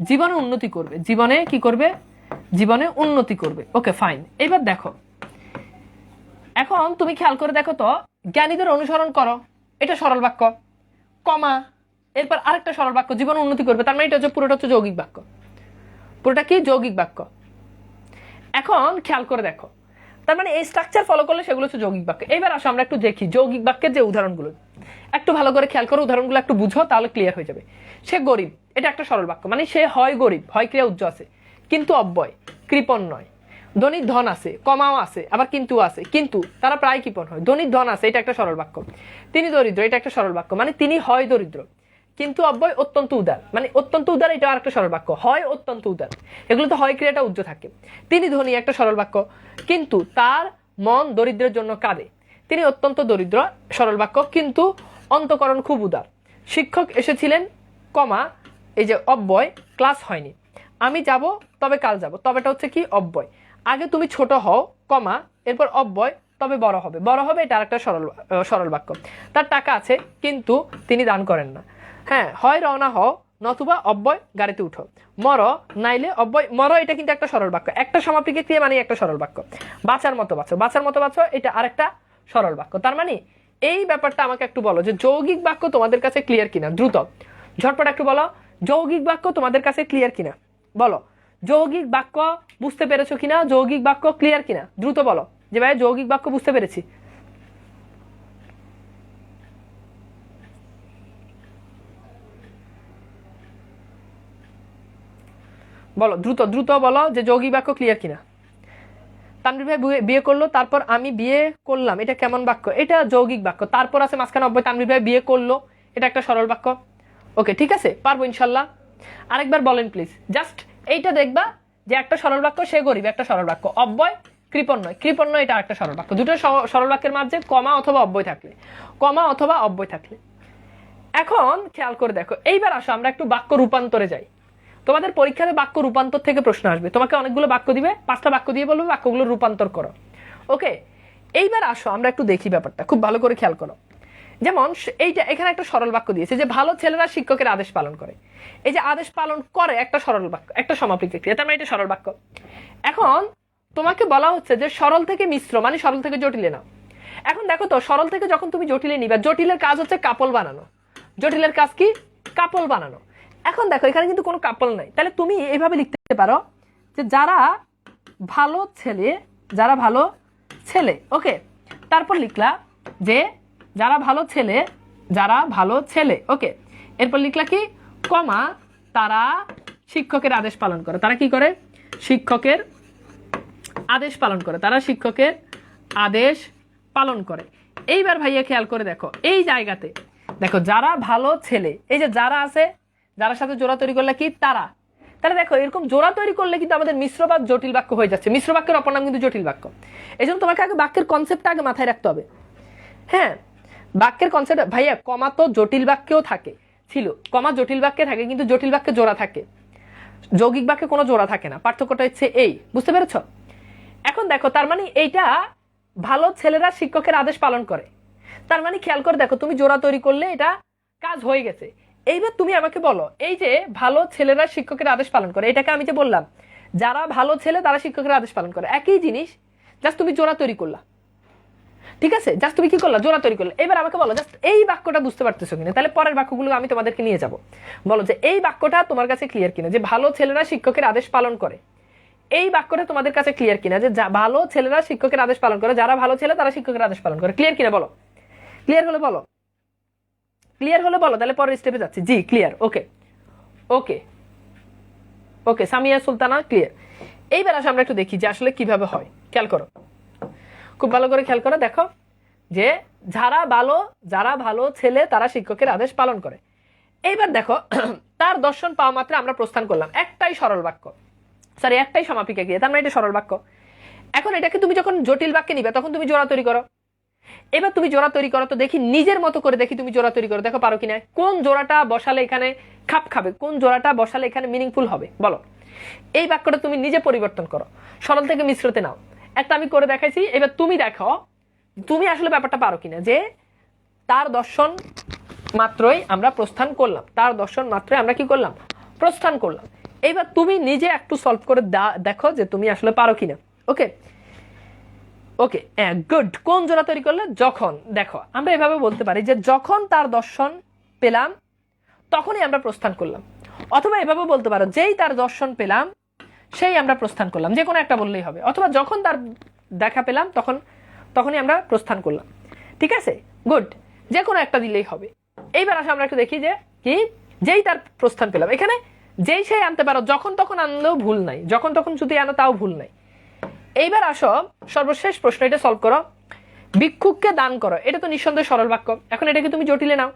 জীবনে উন্নতি করবে। জীবনে কি করবে? জীবনে উন্নতি করবে। Okay fine. এবার দেখো, এখন তুমি খেয়াল করে দেখো তো, জ্ঞানীদের অনুসরণ করো এটা সরল বাক্য, কমা, এরপর আরেকটা সরল বাক্য, জীবনে উন্নতি করবে। তার মানে এটা হচ্ছে পুরোটা হচ্ছে যৌগিক বাক্য। পুরোটা কি? যৌগিক বাক্য। এখন খেয়াল করে দেখো, তার মানে এই স্ট্রাকচার ফলো করলে সেগুলো হচ্ছে যৌগিক বাক্য। এবার আসো আমরা একটু দেখি যৌগিক বাক্যের যে উদাহরণগুলো। একটু ভালো করে খেয়াল করো, উদাহরণগুলো একটু বুঝো, তাহলে ক্লিয়ার হয়ে যাবে। সে গরিব, এটা একটা সরল বাক্য, মানে সে হয় গরিব, হয় ক্রিয়া উজ্জ আছে, কিন্তু অব্যয়, কৃপণ নয়। ধনির ধন আছে, কমাও আছে, আবার কিন্তু আছে, কিন্তু তারা প্রায় কৃপণ হয়। ধনির ধন আছে, এটা একটা সরল বাক্য। তিনি দরিদ্র, এটা একটা সরল বাক্য, মানে তিনি হয় দরিদ্র, কিন্তু অব্যয় অত্যন্ত উদার, মানে অত্যন্ত উদার, এটা আরেকটা সরল বাক্য, হয় অত্যন্ত উদার। এগুলো তো হয় ক্রিয়াটা উজ্জ থাকে। তিনি ধনী, একটা সরল বাক্য, কিন্তু তার মন দরিদ্রের জন্য কাঁদে। তিনি অত্যন্ত দরিদ্র, সরল বাক্য, কিন্তু অন্তঃকরণ খুব উদার। শিক্ষক এসেছিলেন, কমা, এই যে অব্যয়, ক্লাস হয়নি। আমি যাব, তবে কাল যাব, তবেটা হচ্ছে কি? অব্যয়। আগে তুমি ছোট হও, কমা, এরপর অব্যয়, তবে বড় হবে। বড় হবে, এটা আরেকটা সরল বাক্য। তার টাকা আছে, কিন্তু তিনি দান করেন না। হ্যাঁ, হয় রওনা হও, নতুবা অব্যয় গাড়িতে উঠো, মর নাইলে অব্যয় মর, এটা কিন্তু একটা সরল বাক্য, একটা সমাপিকে ক্রিয়া মানে একটা সরল বাক্য। বাঁচার মতো বাঁচো, বাঁচার মতো বাঁচো, এটা আরেকটা সরল বাক্য। তার মানে এই ব্যাপারটা আমাকে একটু বলো যে যৌগিক বাক্য তোমাদের কাছে ক্লিয়ার কিনা, দ্রুত ঝটপট একটু বলো যৌগিক বাক্য তোমাদের কাছে ক্লিয়ার কিনা, বলো যৌগিক বাক্য বুঝতে পেরেছো কিনা, যৌগিক বাক্য ক্লিয়ার কিনা, দ্রুত বলো যে ভাই যৌগিক বাক্য বুঝতে পেরেছি। বলো দ্রুত দ্রুত বলো যে যৌগিক বাক্য ক্লিয়ার কিনা। তানভীর ভাই বিয়ে করলো, তারপর আমি বিয়ে করলাম, এটা কেমন বাক্য? এটা যৌগিক বাক্য। তারপর আছে মাঝখানে অব্যয়, তানভীর ভাই বিয়ে করলো, এটা একটা সরল বাক্য। ওকে, ঠিক আছে, পারবো ইনশাল্লাহ। আরেকবার বলেন প্লিজ, জাস্ট এইটা দেখবা যে একটা সরল বাক্য, সে গরিব, একটা সরল বাক্য, অব্যয় কৃপণ্যয়, কৃপণ্যয় এটা একটা সরল বাক্য। দুটো সরল বাক্যের মাঝে কমা অথবা অব্যয় থাকলে, কমা অথবা অব্যয় থাকলে। এখন খেয়াল করে দেখো, এইবার আসো আমরা একটু বাক্য রূপান্তরে যাই। তোমাদের পরীক্ষাতে বাক্য রূপান্তর থেকে প্রশ্ন আসবে, তোমাকে অনেকগুলো বাক্য দিবে, 5টা বাক্য দিয়ে বলবে বাক্যগুলো রূপান্তর করো। ওকে, এইবার আসো আমরা একটু দেখি ব্যাপারটা, খুব ভালো করে খেয়াল করো। যেমন এইটা এখানে একটা সরল বাক্য দিয়েছে যে ভালো ছেলেরা শিক্ষকের আদেশ পালন করে। এই যে আদেশ পালন করে একটা সরল বাক্য, একটা সমাপিক ক্রিয়া, তার মানে এটা সরল বাক্য। এখন তোমাকে বলা হচ্ছে যে সরল থেকে মিশ্র মানে সরল থেকে জটিলে নাও। এখন দেখো তো, সরল থেকে যখন তুমি জটিলে নিবা, জটিলের কাজ হচ্ছে কাপল বানানো। জটিলের কাজ কি? কাপল বানানো। এখন দেখো এখানে কিন্তু কোনো কাপল নাই, তাহলে তুমি এইভাবে লিখতে পারো যে যারা ভালো ছেলে, যারা ভালো ছেলে। ওকে, তারপর লিখলা যে যারা ভালো ছেলে, যারা ভালো ছেলে। ওকে, এরপর লিখলা কি, কমা, তারা শিক্ষকের আদেশ পালন করে। তারা কি করে? শিক্ষকের আদেশ পালন করে, তারা শিক্ষকের আদেশ পালন করে। এইবার ভাইয়া খেয়াল করে দেখো, এই জায়গাতে দেখো যারা ভালো ছেলে, এই যে যারা আছে, যারা সাথে জোড়া তৈরি করলে কি তারা, তাহলে দেখো এরকম জোড়া তৈরি করলে কিন্তু আমাদের মিশ্র বা জটিল বাক্য হয়ে যাচ্ছে। মিশ্র বাক্যের অপর নাম কিন্তু জটিল বাক্য। এই জন্য তোমাকে আগে বাক্যের কনসেপ্টটা আগে মাথায় রাখতে হবে। হ্যাঁ, বাক্যের কনসেপ্ট ভাইয়া, কমা তো জটিল বাক্যেও থাকে, ছিল, কমা জটিল বাক্যে থাকে, কিন্তু জটিল বাক্যে জোড়া থাকে, যৌগিক বাক্যে কোনো জোড়া থাকে না। পার্থক্যটা হচ্ছে এই, বুঝতে পেরেছ? এখন দেখো, তার মানে এইটা ভালো ছেলেরা শিক্ষকের আদেশ পালন করে, তার মানে খেয়াল করে দেখো, তুমি জোড়া তৈরি করলে এটা কাজ হয়ে গেছে। এইবার তুমি আমাকে বলো, এই যে ভালো ছেলেরা শিক্ষকের আদেশ পালন করে, এটাকে আমি যে বললাম যারা ভালো ছেলে তারা শিক্ষকের আদেশ পালন করে, একই জিনিস, জাস্ট তুমি জোড়া তৈরি করলা। ঠিক আছে, জাস্ট তুমি কি করলা? জোড়া তৈরি করলে। এবার আমাকে বলো জাস্ট এই বাক্যটা বুঝতে পারতেছো কিনা, তাহলে পরের বাক্যগুলো আমি তোমাদেরকে নিয়ে যাব। বলো যে এই বাক্যটা তোমার কাছে ক্লিয়ার কিনা, যে ভালো ছেলেরা শিক্ষকের আদেশ পালন করে। এই বাক্যটা তোমাদের কাছে ক্লিয়ার কিনা, যে ভালো ছেলেরা শিক্ষকের আদেশ পালন করে, যারা ভালো ছেলে তারা শিক্ষকের আদেশ পালন করে। ক্লিয়ার কিনা বলো? ক্লিয়ার হলে বলো, ক্লিয়ার হলে বলো, তাহলে পরের স্টেপে যাচ্ছি। জি ক্লিয়ার। ওকে ওকে ওকে, সামিয়া সুলতানা ক্লিয়ার। এইবার আসলে আমরা একটু দেখি যে আসলে কিভাবে হয়। খেয়াল করো, খুব ভালো করে খেয়াল করো, দেখো যে যারা ভালো ছেলে তারা শিক্ষকের আদেশ পালন করে। এইবার দেখো, তার দর্শন পাওয়া মাত্র আমরা প্রস্থান করলাম, একটাই সরল বাক্য, সরি একটাই সমাপিকা ক্রিয়া, তার মানে এটা সরল বাক্য। এখন এটাকে তুমি যখন জটিল বাক্যে নিবে তখন তুমি জোড়া তৈরি করো। এবার তুমি জোড়া তৈরি করো, তো দেখি নিজের মতো করে দেখি তুমি জোড়া তৈরি করো, দেখো পারো কিনা, কোন জোড়াটা বসালে এখানে খাপ খাবে, কোন জোড়াটা বসালে এখানে মিনিংফুল হবে, বলো। এই বাক্যটা তুমি নিজে পরিবর্তন করো, সরল থেকে মিশ্রতে নাও। একটা আমি করে দেখাইছি, এবার তুমি দেখো তুমি আসলে ব্যাপারটা পারো কিনা, যে তার দর্শন মাত্রই আমরা প্রস্থান করলাম, তার দর্শন মাত্রই আমরা কি করলাম? প্রস্থান করলাম। এইবার তুমি নিজে একটু সলভ করে দেখো যে তুমি আসলে পারো কিনা। ওকে ওকে, গুড। কোন জোড়া তৈরি করলে? যখন, দেখো আমরা এভাবে বলতে পারি যে যখন তার দর্শন পেলাম তখনই আমরা প্রস্থান করলাম, অথবা এভাবে বলতে পারো যেই তার দর্শন পেলাম সেই আমরা প্রস্থান করলাম, যে কোনো একটা বললেই হবে, অথবা যখন তার দেখা পেলাম তখনই আমরা প্রস্থান করলাম। ঠিক আছে, গুড, যে কোনো একটা দিলেই হবে। এইবার আসলে আমরা একটু দেখি যে কি, যেই তার প্রস্থান পেলাম, এখানে যেই সেই আনতে পারো, যখন তখন আনলেও ভুল নাই, যখন তখন যদি আনো তাও ভুল নাই। এইবার আসো সর্বশেষ প্রশ্ন, এটা সলভ করো। ভিক্ষুককে দান করো, এটা তো নিঃসন্দেহে সরল বাক্য। এখন এটাকে তুমি জটিলে নাও।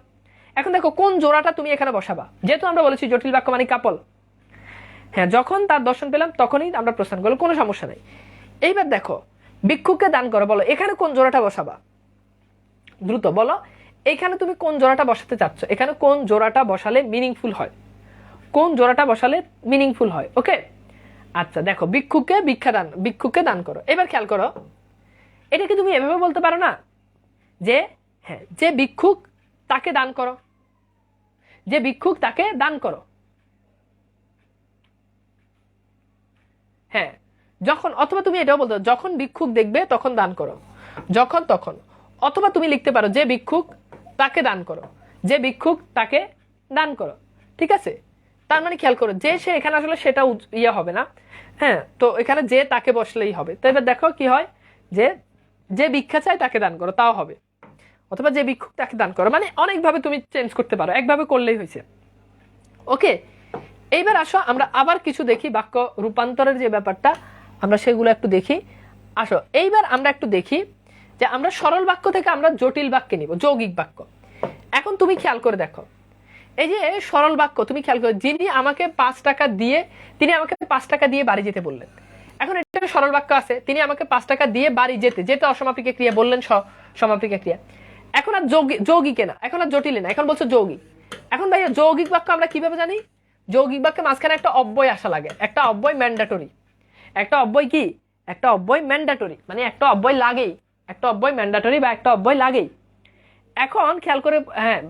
এখন দেখো কোন জোড়াটা তুমি এখানে বসাবা, যেহেতু আমরা বলেছি জটিল বাক্য মানে কাপল। হ্যাঁ, যখন তার দর্শন পেলাম তখনই আমরা প্রস্থান করলাম, কোনো সমস্যা নাই। এইবার দেখো ভিক্ষুককে দান করো, বলো এখানে কোন জোড়াটা বসাবা, দ্রুত বলো। এখানে তুমি কোন জোড়াটা বসাতে চাচ্ছ, এখানে কোন জোড়াটা বসালে মিনিংফুল হয়, কোন জোড়াটা বসালে মিনিংফুল হয়। ওকে, আচ্ছা দেখো, ভিক্ষুককে দান করো। এবার খেয়াল করো, এটাকে তুমি এভাবে বলতে পারো না যে হ্যাঁ, যে ভিক্ষুক তাকে দান করো, যে ভিক্ষুক তাকে দান করো। হ্যাঁ, যখন, অথবা তুমি এটাও বলতে পারো যখন ভিক্ষুক দেখবে তখন দান করো, যখন তখন। অথবা তুমি লিখতে পারো যে ভিক্ষুক তাকে দান করো, যে ভিক্ষুক তাকে দান করো। ঠিক আছে, তার মানে খেয়াল করো যে সে এখানে আসলে সেটা ইয়ে হবে না। হ্যাঁ, তো এখানে যে তাকে বসলেই হবে। তো এবার দেখো কি হয়, যে যে ভিক্ষা চায় তাকে দান করো, তাও হবে। অথবা যে ভিক্ষুক তাকে দান করো, মানে অনেকভাবে তুমি চেঞ্জ করতে পারো, একভাবে করলেই হয়েছে। ওকে, এইবার আসো আমরা আবার কিছু দেখি বাক্য রূপান্তরের যে ব্যাপারটা, আমরা সেগুলো একটু দেখি। আসো এইবার আমরা একটু দেখি যে আমরা সরল বাক্য থেকে আমরা জটিল বাক্যে নিব, যৌগিক বাক্য। এখন তুমি খেয়াল করে দেখো, এই যে সরল বাক্য, তুমি খেয়াল করো, যিনি আমাকে 5 টাকা দিয়ে, তিনি আমাকে 5 টাকা দিয়ে বাড়ি যেতে বললেন। এখন এটা সরল বাক্য আছে, তিনি আমাকে 5 টাকা দিয়ে বাড়ি যেতে, যেটা অসমাপিকা ক্রিয়া, বললেন সমাপিকা ক্রিয়া। এখন আর যৌগিকে না, এখন আর জটিলে না, এখন বলছো যৌগিক। এখন ভাইয়া যৌগিক বাক্য আমরা কিভাবে জানি? যৌগিক বাক্যে মাঝখানে একটা অব্যয় আসা লাগে, একটা অব্যয় ম্যান্ডেটরি। একটা অব্যয় কি? একটা অব্যয় ম্যান্ডেটরি, মানে একটা অব্যয় লাগেই, একটা অব্যয় ম্যান্ডেটরি বা একটা অব্যয় লাগেই। এখন খেয়াল করে, হ্যাঁ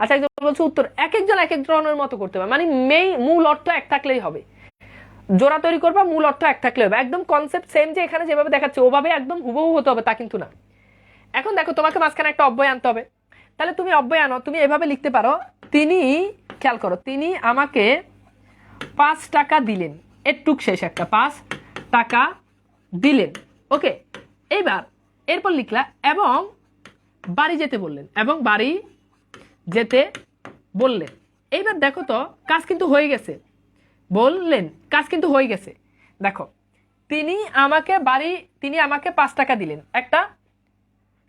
আচ্ছা, একজন বলছে উত্তর, এক একজন এক এক ধরনের মতো করতে পারে, মানে মূল অর্থ এক থাকলেই হবে। জোড়া তৈরি করবা, মূল অর্থ এক থাকলে হবে, একদম কনসেপ্ট সেম, যে এখানে যেভাবে দেখাচ্ছে ওভাবে একদম হুবহু হতে হবে তা কিন্তু না। এখন দেখো তোমাকে মাঝখানে একটা অব্যয় আনতে হবে, তাহলে তুমি অব্যয় আনো, তুমি এভাবে লিখতে পারো, তিনি, খেয়াল করো, তিনি আমাকে 5 টাকা দিলেন, এরটুক শেষ একটা 5 টাকা দিলেন। ওকে, এইবার এরপর লিখলা এবং বাড়ি যেতে বললেন, এবং বাড়ি যেতে বললেন। এইবার দেখো তো কাজ কিন্তু হয়ে গেছে, বললেন কাজ কিন্তু হয়ে গেছে। দেখো তিনি আমাকে 5 টাকা দিলেন, একটা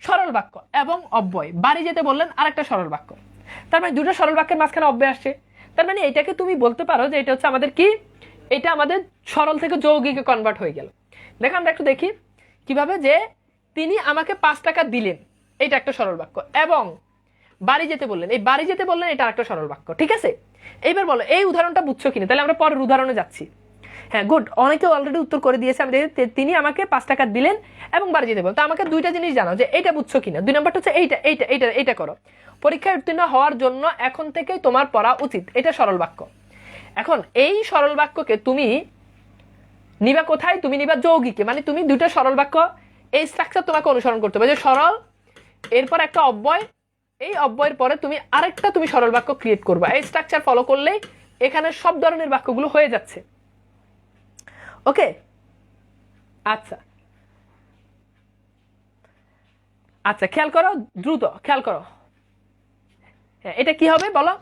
সরল বাক্য, এবং অব্যয়, বাড়ি যেতে বললেন আর একটা সরল বাক্য। তার মানে দুটো সরল বাক্যের মাঝখানে অব্যয় আসছে। তার মানে এটাকে তুমি বলতে পারো যে এটা হচ্ছে আমাদের কি, এটা আমাদের সরল থেকে যৌগিকে কনভার্ট হয়ে গেল। দেখো আমরা একটু দেখি কিভাবে, যে তিনি আমাকে 5 টাকা দিলেন, এটা একটা সরল বাক্য, এবং বাড়ি যেতে বললেন, এই বাড়ি যেতে বললেন এটা একটা সরল বাক্য। ঠিক আছে, এইবার বলো এই উদাহরণটা বুঝছো কিনা? তাহলে আমরা পরের উদাহরণে যাচ্ছি। হ্যাঁ গুড, অনেকে অলরেডি উত্তর করে দিয়েছে। আমি দেখি তিনি আমাকে 5 টাকা দিলেন এবং বাড়ি যেতে বললেন। তো আমাকে দুইটা জিনিস জানাও যে এটা বুঝছো কিনা। 2 নম্বরটা হচ্ছে এইটা এইটা এইটা এইটা করো, পরীক্ষায় উত্তীর্ণ হওয়ার জন্য এখন থেকেই তোমার পড়া উচিত, এটা সরল বাক্য। এখন এই সরল বাক্যকে তুমি নিবা কোথায়? তুমি নিবা যৌগিকে, মানে তুমি দুইটা সরল বাক্য, এই স্ট্রাকচার তোমাকে অনুসরণ করতে হবে, যে সরল, এরপর একটা অব্যয়, এই অব্যয়ের পরে তুমি আরেকটা তুমি সরল বাক্য ক্রিয়েট করবা। এই স্ট্রাকচার ফলো করলেই এখানে সব ধরনের বাক্যগুলো হয়ে যাচ্ছে। ওকে, আচ্ছা আচ্ছা, খেয়াল করো, দ্রুত খেয়াল করো। হ্যাঁ, এটা কি হবে বলো?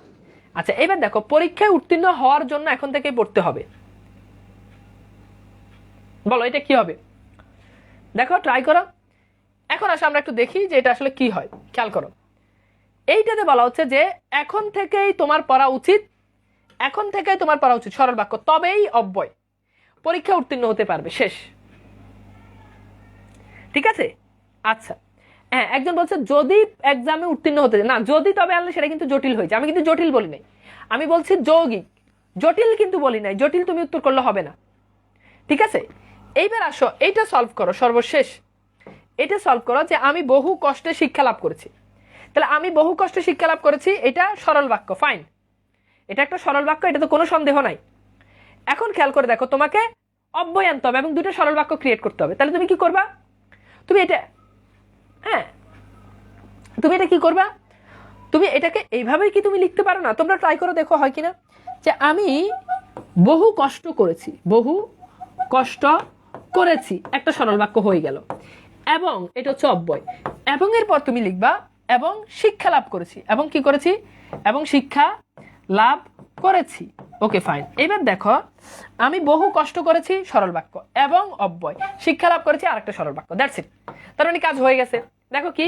আচ্ছা এবার দেখো, পরীক্ষায় উত্তীর্ণ হওয়ার জন্য এখন থেকে পড়তে হবে, বলো এটা কি হবে? দেখো ট্রাই করো। এখন আসলে আমরা একটু দেখি যে এটা আসলে কি হয়। খেয়াল করো, এইটাতে বলা হচ্ছে যে এখন থেকেই তোমার পড়া উচিত, এখন থেকেই তোমার পড়া উচিত, সরল বাক্য, তবেই অব্যয়, পরীক্ষা উত্তীর্ণ হতে পারবে, শেষ। ঠিক আছে, আচ্ছা হ্যাঁ, একজন বলছে যদি এক্সামে উত্তীর্ণ হতে না, যদি তবে আনলে সেটা কিন্তু জটিল হয়েছে। আমি কিন্তু জটিল বলি নাই, আমি বলছি যৌগিক, জটিল কিন্তু বলি নাই। জটিল তুমি উত্তর করলে হবে না। ঠিক আছে, এইবার আসো এইটা সলভ করো, সর্বশেষ এটা সলভ করো, যে আমি বহু কষ্টে শিক্ষা লাভ করেছি। তাহলে আমি বহু কষ্টে শিক্ষা লাভ করেছি, এটা সরল বাক্য, ফাইন, এটা একটা সরল বাক্য, এটা তো কোনো সন্দেহ নাই। এখন খেয়াল করে দেখো, তোমাকে অব্যয় আনতে হবে এবং দুটো সরল বাক্য ক্রিয়েট করতে হবে। তাহলে তুমি কি করবা? তুমি এটা, হ্যাঁ তুমি এটা কি করবা? তুমি এটাকে এইভাবেই কি তুমি লিখতে পারো না? তোমরা ট্রাই করে দেখো হয় কিনা, যে আমি বহু কষ্ট করেছি, বহু কষ্ট করেছি, একটা সরল বাক্য হয়ে গেল, এবং এটা হচ্ছে অব্যয়, এবং এরপর তুমি লিখবা এবং শিক্ষা লাভ করেছি, এবং কি করেছি, এবং শিক্ষা লাভ করেছি। ওকে ফাইন, এবার দেখো আমি বহু কষ্ট করেছি, সরল বাক্য, এবং অব্যয়, শিক্ষা লাভ করেছি, আরেকটা সরল বাক্য, দ্যাটস ইট। তার মানে কাজ হয়ে গেছে। দেখো কি,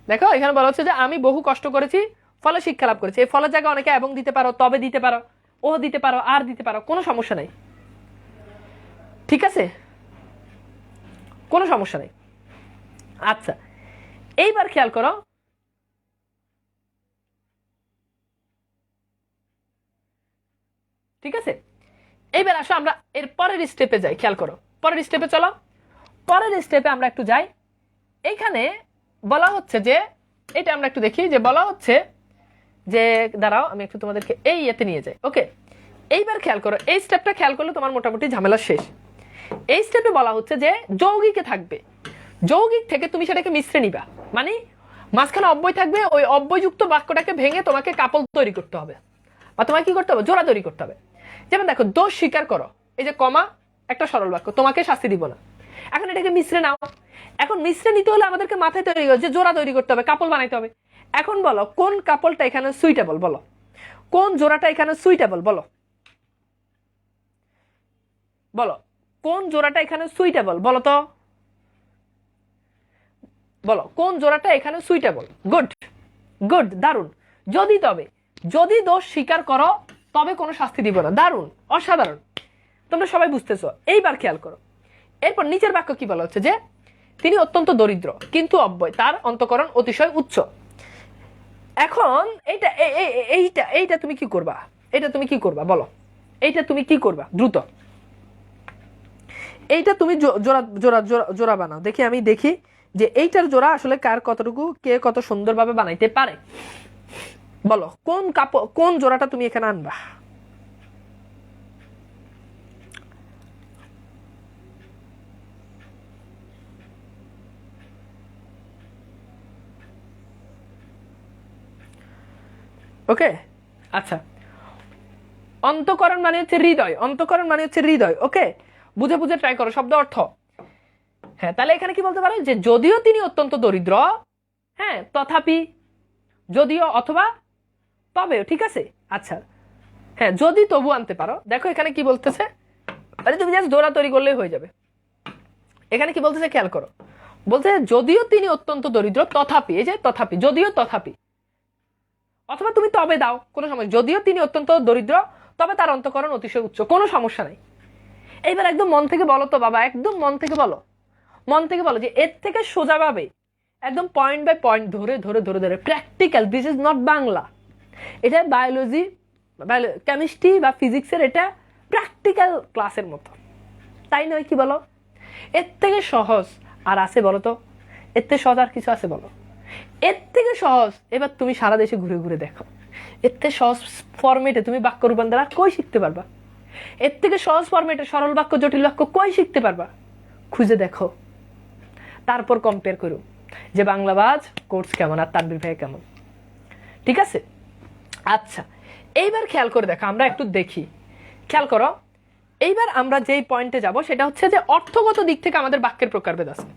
দেখো এখানে বলা হচ্ছে যে আমি বহু কষ্ট করেছি, ফলে শিক্ষা লাভ করেছি। এই ফলের জায়গায় অনেকে এবং দিতে পারো, তবে দিতে পারো, ও দিতে পারো, আর দিতে পারো, কোনো সমস্যা নেই। ঠিক আছে, কোনো সমস্যা নেই। আচ্ছা এইবার খেয়াল করো, ঠিক আছে, এইবার আসো আমরা এর পরের স্টেপে যাই। খেয়াল করো, পরের স্টেপে চলো, পরের স্টেপে আমরা একটু যাই। এইখানে বলা হচ্ছে যে, এটা আমরা একটু দেখি, যে বলা হচ্ছে যে দাঁড়াও আমি একটু তোমাদেরকে এই ইয়েতে নিয়ে যাই। ওকে, এইবার খেয়াল করো, এই স্টেপটা খেয়াল করলে তোমার মোটামুটি ঝামেলা শেষ। এই স্টেপে বলা হচ্ছে যে যৌগিকে থাকবে, যৌগিক থেকে তুমি সেটাকে মিশ্রে নিবা, মানে মাঝখানে অব্যয় থাকবে, ওই অব্যয়যুক্ত বাক্যটাকে ভেঙে তোমাকে কাপল তৈরি করতে হবে, বা তোমাকে কি করতে হবে, জোড়া তৈরি করতে হবে। যেমন দেখো, দোষ স্বীকার করো, এই যে কমা একটা সরল বাক্য, তোমাকে শাস্তি দিব না। এখন এটাকে মিশ্রে নাও। এখন মিশ্রে নিতে হলে আমাদেরকে মাথায় তৈরি করে যে জোড়া তৈরি করতে হবে, কাপল বানাইতে হবে। এখন বলো কোন কাপলটা এখানে সুইটেবল, বলো কোন জোড়াটা এখানে সুইটেবল, বলো বলো কোন জোড়াটা এখানে সুইটেবল, বলো তো বলো কোন জোড়াটা এখানে সুইটেবল। গুড গুড, দারুণ। যদি তবে যদি দোষ স্বীকার করো তবে কোনো শাস্তি দিব না, দারুণ, অসাধারণ, তোমরা সবাই বুঝতেছো। এইবার খেয়াল করো, এরপর নিচের বাক্য কি বলা হচ্ছে যে তিনি অত্যন্ত দরিদ্র কিন্তু অব্যয়, তার অন্তঃকরণ অতিশয় উচ্চ। এখন এইটা এইটা এইটা তুমি কি করবা, এটা তুমি কি করবা বলো, এইটা তুমি কি করবা দ্রুত, এইটা তুমি জোড়া জোড়া জোড়া বানাও, দেখি আমি দেখি যে এইটার জোড়া আসলে কার কতটুকু, কে কত সুন্দরভাবে বানাইতে পারে। বলো কোন জোড়াটা তুমি এখানে আনবা। ওকে, আচ্ছা, অন্তঃকরণ মানে হচ্ছে হৃদয়, অন্তঃকরণ মানে হচ্ছে হৃদয়। ওকে, বুঝে বুঝে ট্রাই করো শব্দ অর্থ। হ্যাঁ, তাহলে এখানে কি বলতে পারো যে যদিও তিনি অত্যন্ত দরিদ্র, হ্যাঁ তথাপি, যদিও অথবা তবেও, ঠিক আছে। আচ্ছা, হ্যাঁ যদি তবু আনতে পারো। দেখো এখানে কি বলতেছে, আরে তুমি জাস্ট জোড়া তৈরি করলেই হয়ে যাবে। এখানে কি বলতেছে খেয়াল করো, বলছে যদিও তিনি অত্যন্ত দরিদ্র তথাপি, এই যে তথাপি, যদিও তথাপি, অথবা তুমি তবে দাও, কোনো সমস্যা, যদিও তিনি অত্যন্ত দরিদ্র তবে তার অন্তঃকরণ অতিশয় উচ্চ, কোনো সমস্যা নাই। এইবার একদম মন থেকে বলো তো বাবা, একদম মন থেকে বলো, মন থেকে বলো যে এর থেকে সোজাভাবে একদম পয়েন্ট বাই পয়েন্ট ধরে ধরে ধরে ধরে practical, this is not Bangla, এটা বায়োলজি, কেমিস্ট্রি বা ফিজিক্সের এটা প্র্যাকটিক্যাল ক্লাসের মতো, তাই নয় কি বলো? এর থেকে সহজ আর আছে বলো তো? এর থেকে সহজ আর কিছু আছে বলো? এর থেকে সহজ এবার তুমি সারা দেশে ঘুরে ঘুরে দেখো, এর থেকে সহজ ফরম্যাটে তুমি বাক্য রূপান্তর আর কই শিখতে পারবা? এর থেকে সহজ ফরম্যাটে সরল বাক্য জটিল বাক্য কই শিখতে পারবা? খুঁজে দেখো, তারপর কম্পেয়ার করো যে বাংলাবাজ কোর্স কেমন আর তানভীর ভাই কেমন, ঠিক আছে? আচ্ছা, এইবার খেয়াল করে দেখো, আমরা একটু দেখি, খেয়াল করো, এইবার আমরা যেই পয়েন্টে যাব সেটা হচ্ছে যে অর্থগত দিক থেকে আমাদের বাক্যের প্রকারভেদ আছে।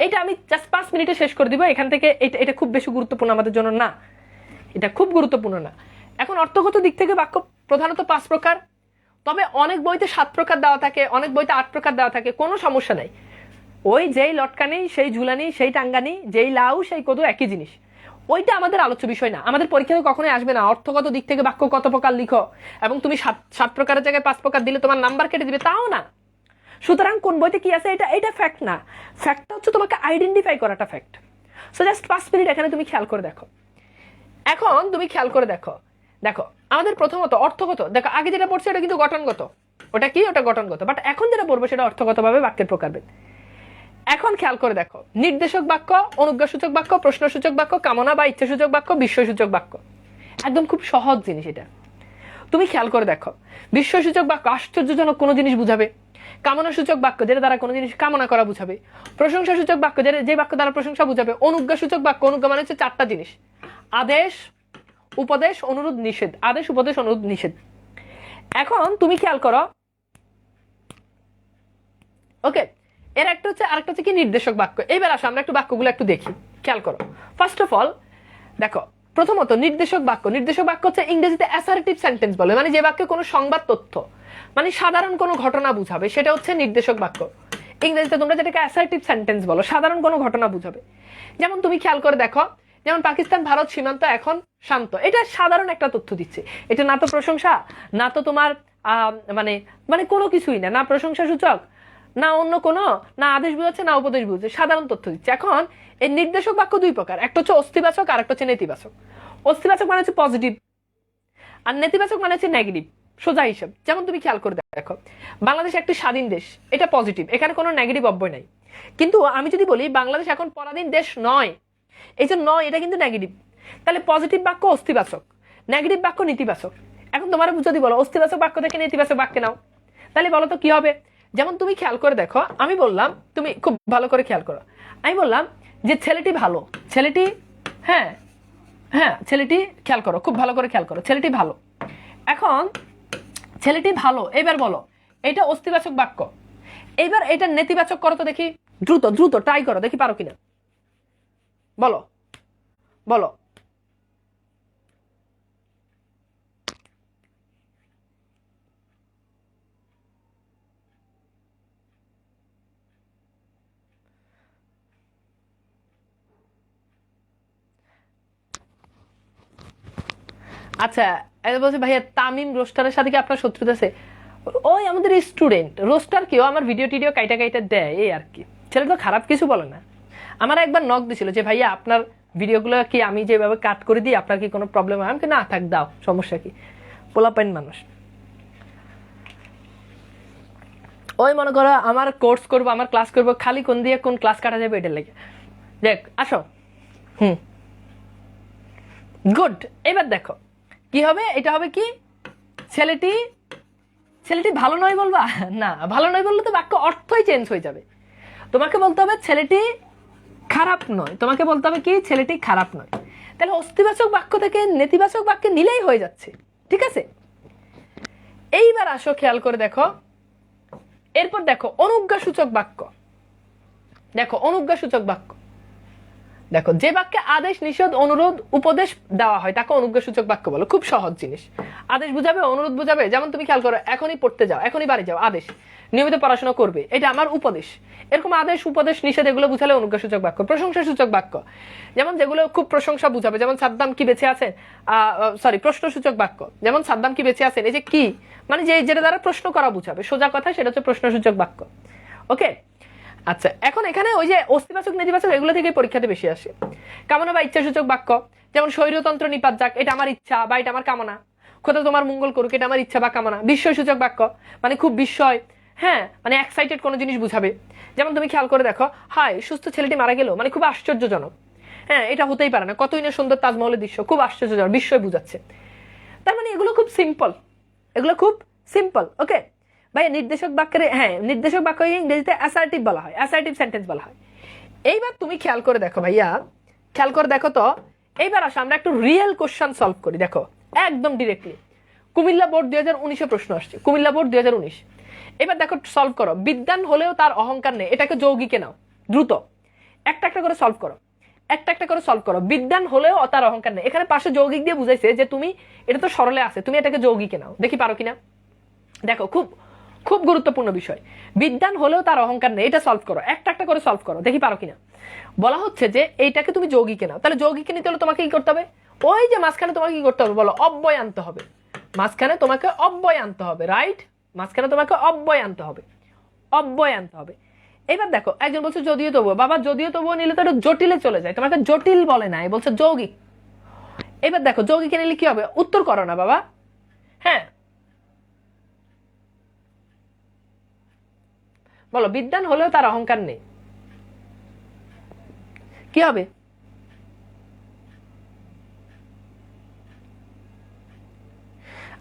এটা আমি জাস্ট 5 মিনিটে শেষ করে দিব এখান থেকে, এটা খুব বেশি গুরুত্বপূর্ণ আমাদের জন্য না, এটা খুব গুরুত্বপূর্ণ না। এখন অর্থগত দিক থেকে বাক্য প্রধানত 5 প্রকার, তবে অনেক বইতে 7 প্রকার দেওয়া থাকে, অনেক বইতে 8 প্রকার দেওয়া থাকে, কোনো সমস্যা নাই। ওই যেই লটকানি সেই ঝুলানি সেই টাঙ্গানি, যেই লাউ সেই কদু, একই জিনিস। ওইটা আমাদের আলোচ্য বিষয় না, আমাদের পরীক্ষাতে কখনোই আসবে না অর্থগত দিক থেকে বাক্য কত প্রকার লিখো এবং তুমি 7 প্রকারের জায়গায় 5 প্রকার দিলে তোমার নাম্বার কেটে দিবে, তাও না। সুতরাং কোন বইতে কি আছে এটা ফ্যাক্ট না, ফ্যাক্টটা হচ্ছে তোমাকে আইডেন্টিফাই করাটা ফ্যাক্ট। সো জাস্ট 5 মিনিট এখানে তুমি খেয়াল করে দেখো। এখন তুমি খেয়াল করে দেখো, দেখো আমাদের প্রথমত অর্থগত, দেখো আগে যেটা পড়ছে ওটা কিন্তু গঠনগত, ওটা কি, ওটা গঠনগত, বাট এখন যেটা পড়বো সেটা অর্থগতভাবে বাক্যের প্রকারভেদ। এখন খেয়াল করে দেখো, নির্দেশক বাক্য, অনুজ্ঞাসূচক বাক্য, প্রশ্নসূচক বাক্য, কামনা বা ইচ্ছাসূচক বাক্য, বিস্ময়সূচক বাক্য, একদম খুব সহজ জিনিস এটা। তুমি খেয়াল করে দেখো, বিস্ময়সূচক বাক্য আশ্চর্যজনক কোনো জিনিস বুঝাবে, কামনাসূচক বাক্য যেটা দ্বারা কোনো জিনিস কামনা করা বুঝাবে, প্রশংসাসূচক বাক্য যে বাক্য দ্বারা প্রশংসা বুঝাবে, অনুজ্ঞাসূচক বাক্য, অনুজ্ঞা মানে হচ্ছে 4টা জিনিস, আদেশ, উপদেশ, অনুরোধ, নিষেধ, আদেশ, উপদেশ, অনুরোধ, নিষেধ। এখন তুমি খেয়াল করো, ওকে, এর একটা হচ্ছে, আরেকটা হচ্ছে কি নির্দেশক বাক্য। এইবার আসো আমরা একটু বাক্যগুলো একটু দেখি, খেয়াল করো। ফার্স্ট অফ অল দেখো, প্রথমত নির্দেশক বাক্য, নির্দেশক বাক্য হচ্ছে ইংরেজিতে অ্যাসার্টিভ সেন্টেন্স বলে, মানে যে বাক্যে কোনো সংবাদ তথ্য মানে সাধারণ কোনো ঘটনা বুঝাবে সেটা হচ্ছে নির্দেশক বাক্য। ইংরেজিতে তোমরা যেটাকে অ্যাসার্টিভ সেন্টেন্স বলো, সাধারণ কোনো ঘটনা বুঝাবে। যেমন তুমি খেয়াল করে দেখো, যেমন পাকিস্তান ভারত সীমান্ত এখন শান্ত, এটা সাধারণ একটা তথ্য দিচ্ছে, এটা না তো প্রশংসা, না তো তোমার মানে মানে কোনো কিছুই না, না প্রশংসা সূচক, না অন্য কোনো, না আদেশ বুঝাচ্ছে, না উপদেশ বুঝছে, সাধারণ তথ্য দিচ্ছে। এখন এই নির্দেশক বাক্য 2 প্রকার, একটা হচ্ছে অস্তিবাচক আর একটা হচ্ছে নেতিবাচক। অস্তিবাচক মানে হচ্ছে পজিটিভ আর নেতিবাচক মানে হচ্ছে নেগেটিভ, সোজা হিসাব। যেমন তুমি খেয়াল করে দেখো, বাংলাদেশ একটি স্বাধীন দেশ, এটা পজিটিভ, এখানে কোনো নেগেটিভ অব্যয় নাই। কিন্তু আমি যদি বলি বাংলাদেশ এখন পরাধীন দেশ নয়, এই যে নয় এটা কিন্তু নেগেটিভ, তাহলে পজিটিভ বাক্য অস্তিবাচক, নেগেটিভ বাক্য নেতিবাচক। এখন তোমার যদি বলো অস্তিবাচক বাক্য থেকে নেতিবাচক বাক্যে নাও, তাহলে বলো তো কি হবে? যেমন তুমি খেয়াল করে দেখো, আমি বললাম, তুমি খুব ভালো করে খেয়াল করো, আমি বললাম যে ছেলেটি ভালো, ছেলেটি, হ্যাঁ হ্যাঁ ছেলেটি, খেয়াল করো, খুব ভালো করে খেয়াল করো, ছেলেটি ভালো। এখন ছেলেটি ভালো, এবার বলো এটা অস্তিবাচক বাক্য, এবার এটা নেতিবাচক করো তো দেখি, দ্রুত দ্রুত ট্রাই করো, দেখি পারো কিনা, বলো বলো। আচ্ছা, এটা বলছে ভাইয়া তামিম রোস্টারের সাথে কি আপনার শত্রুতা আছে? ওই আমাদের স্টুডেন্ট রোস্টার কেউ আমার ভিডিও টিডিও কাইটা কাইটা দেয়, এই আর কি। ছেলে তো খারাপ কিছু বলে না। আমার একবার নক দিছিল যে ভাইয়া আপনার ভিডিওগুলো কি আমি যেভাবে কাট করে দিই আপনার কি কোনো প্রবলেম হয়? আমি কি না, থাক দাও, সমস্যা কি, পোলাপাইন মানুষ। ওই মনে করো আমার কোর্স করবো, আমার ক্লাস করবো, খালি কোন দিয়ে কোন ক্লাস কাটা যাবে এটার লেগে। দেখ আসো, গুড। এবার দেখো কি হবে, এটা হবে কি, ছেলেটি, ছেলেটি ভালো নয় বলবা না, ভালো নয় বললে তো বাক্য অর্থই চেঞ্জ হয়ে যাবে। তোমাকে বলতে হবে ছেলেটি খারাপ নয়, তোমাকে বলতে হবে কি ছেলেটি খারাপ নয়। তাহলে অস্তিবাচক বাক্য থেকে নেতিবাচক বাক্যে নিলেই হয়ে যাচ্ছে, ঠিক আছে? এইবার আসো খেয়াল করে দেখো, এরপর দেখো অনুজ্ঞাসূচক বাক্য। দেখো অনুজ্ঞাসূচক বাক্য, দেখো যে বাক্যে আদেশ নিষেধ অনুরোধ উপদেশ দেওয়া হয় তাকে অনুজ্ঞাসূচক বাক্য বলো। খুব সহজ জিনিস, আদেশ বুঝাবে, অনুরোধ বুঝাবে। যেমন তুমি খেয়াল করো, এখনই পড়তে যাও, এখনই বাড়ি যাও, আদেশ, নিয়মিত পড়াশোনা করবে, এটা আমার উপদেশ। এরকম আদেশ উপদেশ নিষেধ এগুলো বুঝালে অনুজ্ঞাসূচক বাক্য। প্রশংসাসূচক বাক্য, যেমন যেগুলো খুব প্রশংসা বুঝাবে, যেমন সাদ্দাম কি বেঁচে আছেন, সরি প্রশ্নসূচক বাক্য, যেমন সাদ্দাম কি বেঁচে আছেন, এই যে কি মানে যে যেটা দ্বারা প্রশ্ন করা বুঝাবে, সোজা কথা, সেটা হচ্ছে প্রশ্নসূচক বাক্য। ওকে, আচ্ছা এখন এখানে ওই যে অস্তিবাচক নেতিবাচক এগুলো থেকে পরীক্ষাতে বেশি আসে। কামনা বা ইচ্ছাসূচক বাক্য, যেমন স্বৈরতন্ত্র নিপাত যাক, এটা আমার ইচ্ছা বা এটা আমার কামনা। খোদা তোমার মঙ্গল করুক, এটা আমার ইচ্ছা বা কামনা। বিস্ময়সূচক বাক্য, মানে খুব বিস্ময়, হ্যাঁ মানে এক্সাইটেড কোনো জিনিস বুঝাবে। যেমন তুমি খেয়াল করে দেখো, হায় সুস্থ ছেলেটি মারা গেল, মানে খুব আশ্চর্যজনক, হ্যাঁ এটা হতেই পারে না, কতই না সুন্দর তাজমহলের দৃশ্য, খুব আশ্চর্যজনক, বিস্ময় বুঝাচ্ছে। তার মানে এগুলো খুব সিম্পল, এগুলো খুব সিম্পল। ওকে ভাই, নির্দেশক বাক্যের, হ্যাঁ নির্দেশক বাক্য ইংরেজিতে অ্যাসার্টিভ বলা হয়, অ্যাসার্টিভ সেন্টেন্স বলা হয়। এইবার তুমি খেয়াল করে দেখো ভাইয়া, খেয়াল করে দেখো তো, এইবার আসো আমরা একটু রিয়েল কোশ্চেন সলভ করি। দেখো একদম ডিরেক্টলি কুমিল্লা বোর্ড 2019 প্রশ্ন আসছে, কুমিল্লা বোর্ড 2019। এবার দেখো সলভ করো, বিদ্বান হলেও তার অহংকার নেই, এটাকে যৌগিকে নাও, দ্রুত একটা একটা করে সলভ করো, একটা একটা করে সলভ করো। বিদ্বান হলেও তার অহংকার নেই, এখানে পাশে যৌগিক দিয়ে বুঝাইছে যে তুমি এটা তো সরলে আছে, তুমি এটাকে যৌগিকে নাও, দেখি পারো কিনা। দেখো খুব খুব গুরুত্বপূর্ণ বিষয়, বিদ্বান হলেও তার অহংকার নেই, এটা সলভ করো, একটা একটা করে সলভ করো, দেখি পারো কিনা। বলা হচ্ছে যে এইটাকে তুমি যৌগিকে নাও, তাহলে যৌগিকে নিতে হলে তোমাকে কি করতে হবে, ওই যে মাঝখানে তোমাকে কি করতে হবে বলো, অব্যয় আনতে হবে, মাঝখানে তোমাকে অব্যয় আনতে হবে, রাইট, মাঝখানে তোমাকে অব্যয় আনতে হবে, অব্যয় আনতে হবে। এবার দেখো একজন বলছে যদিও তবুও, বাবা যদিও তবুও নিলে তো এটা জটিলে চলে যায়, তোমাকে জটিল বলে না, বলছে যৌগিক। এবার দেখো যৌগিকে নিলে কি হবে, উত্তর করো না বাবা, হ্যাঁ বলো, বিদ্বান হলেও তার অহংকার নেই, কি হবে?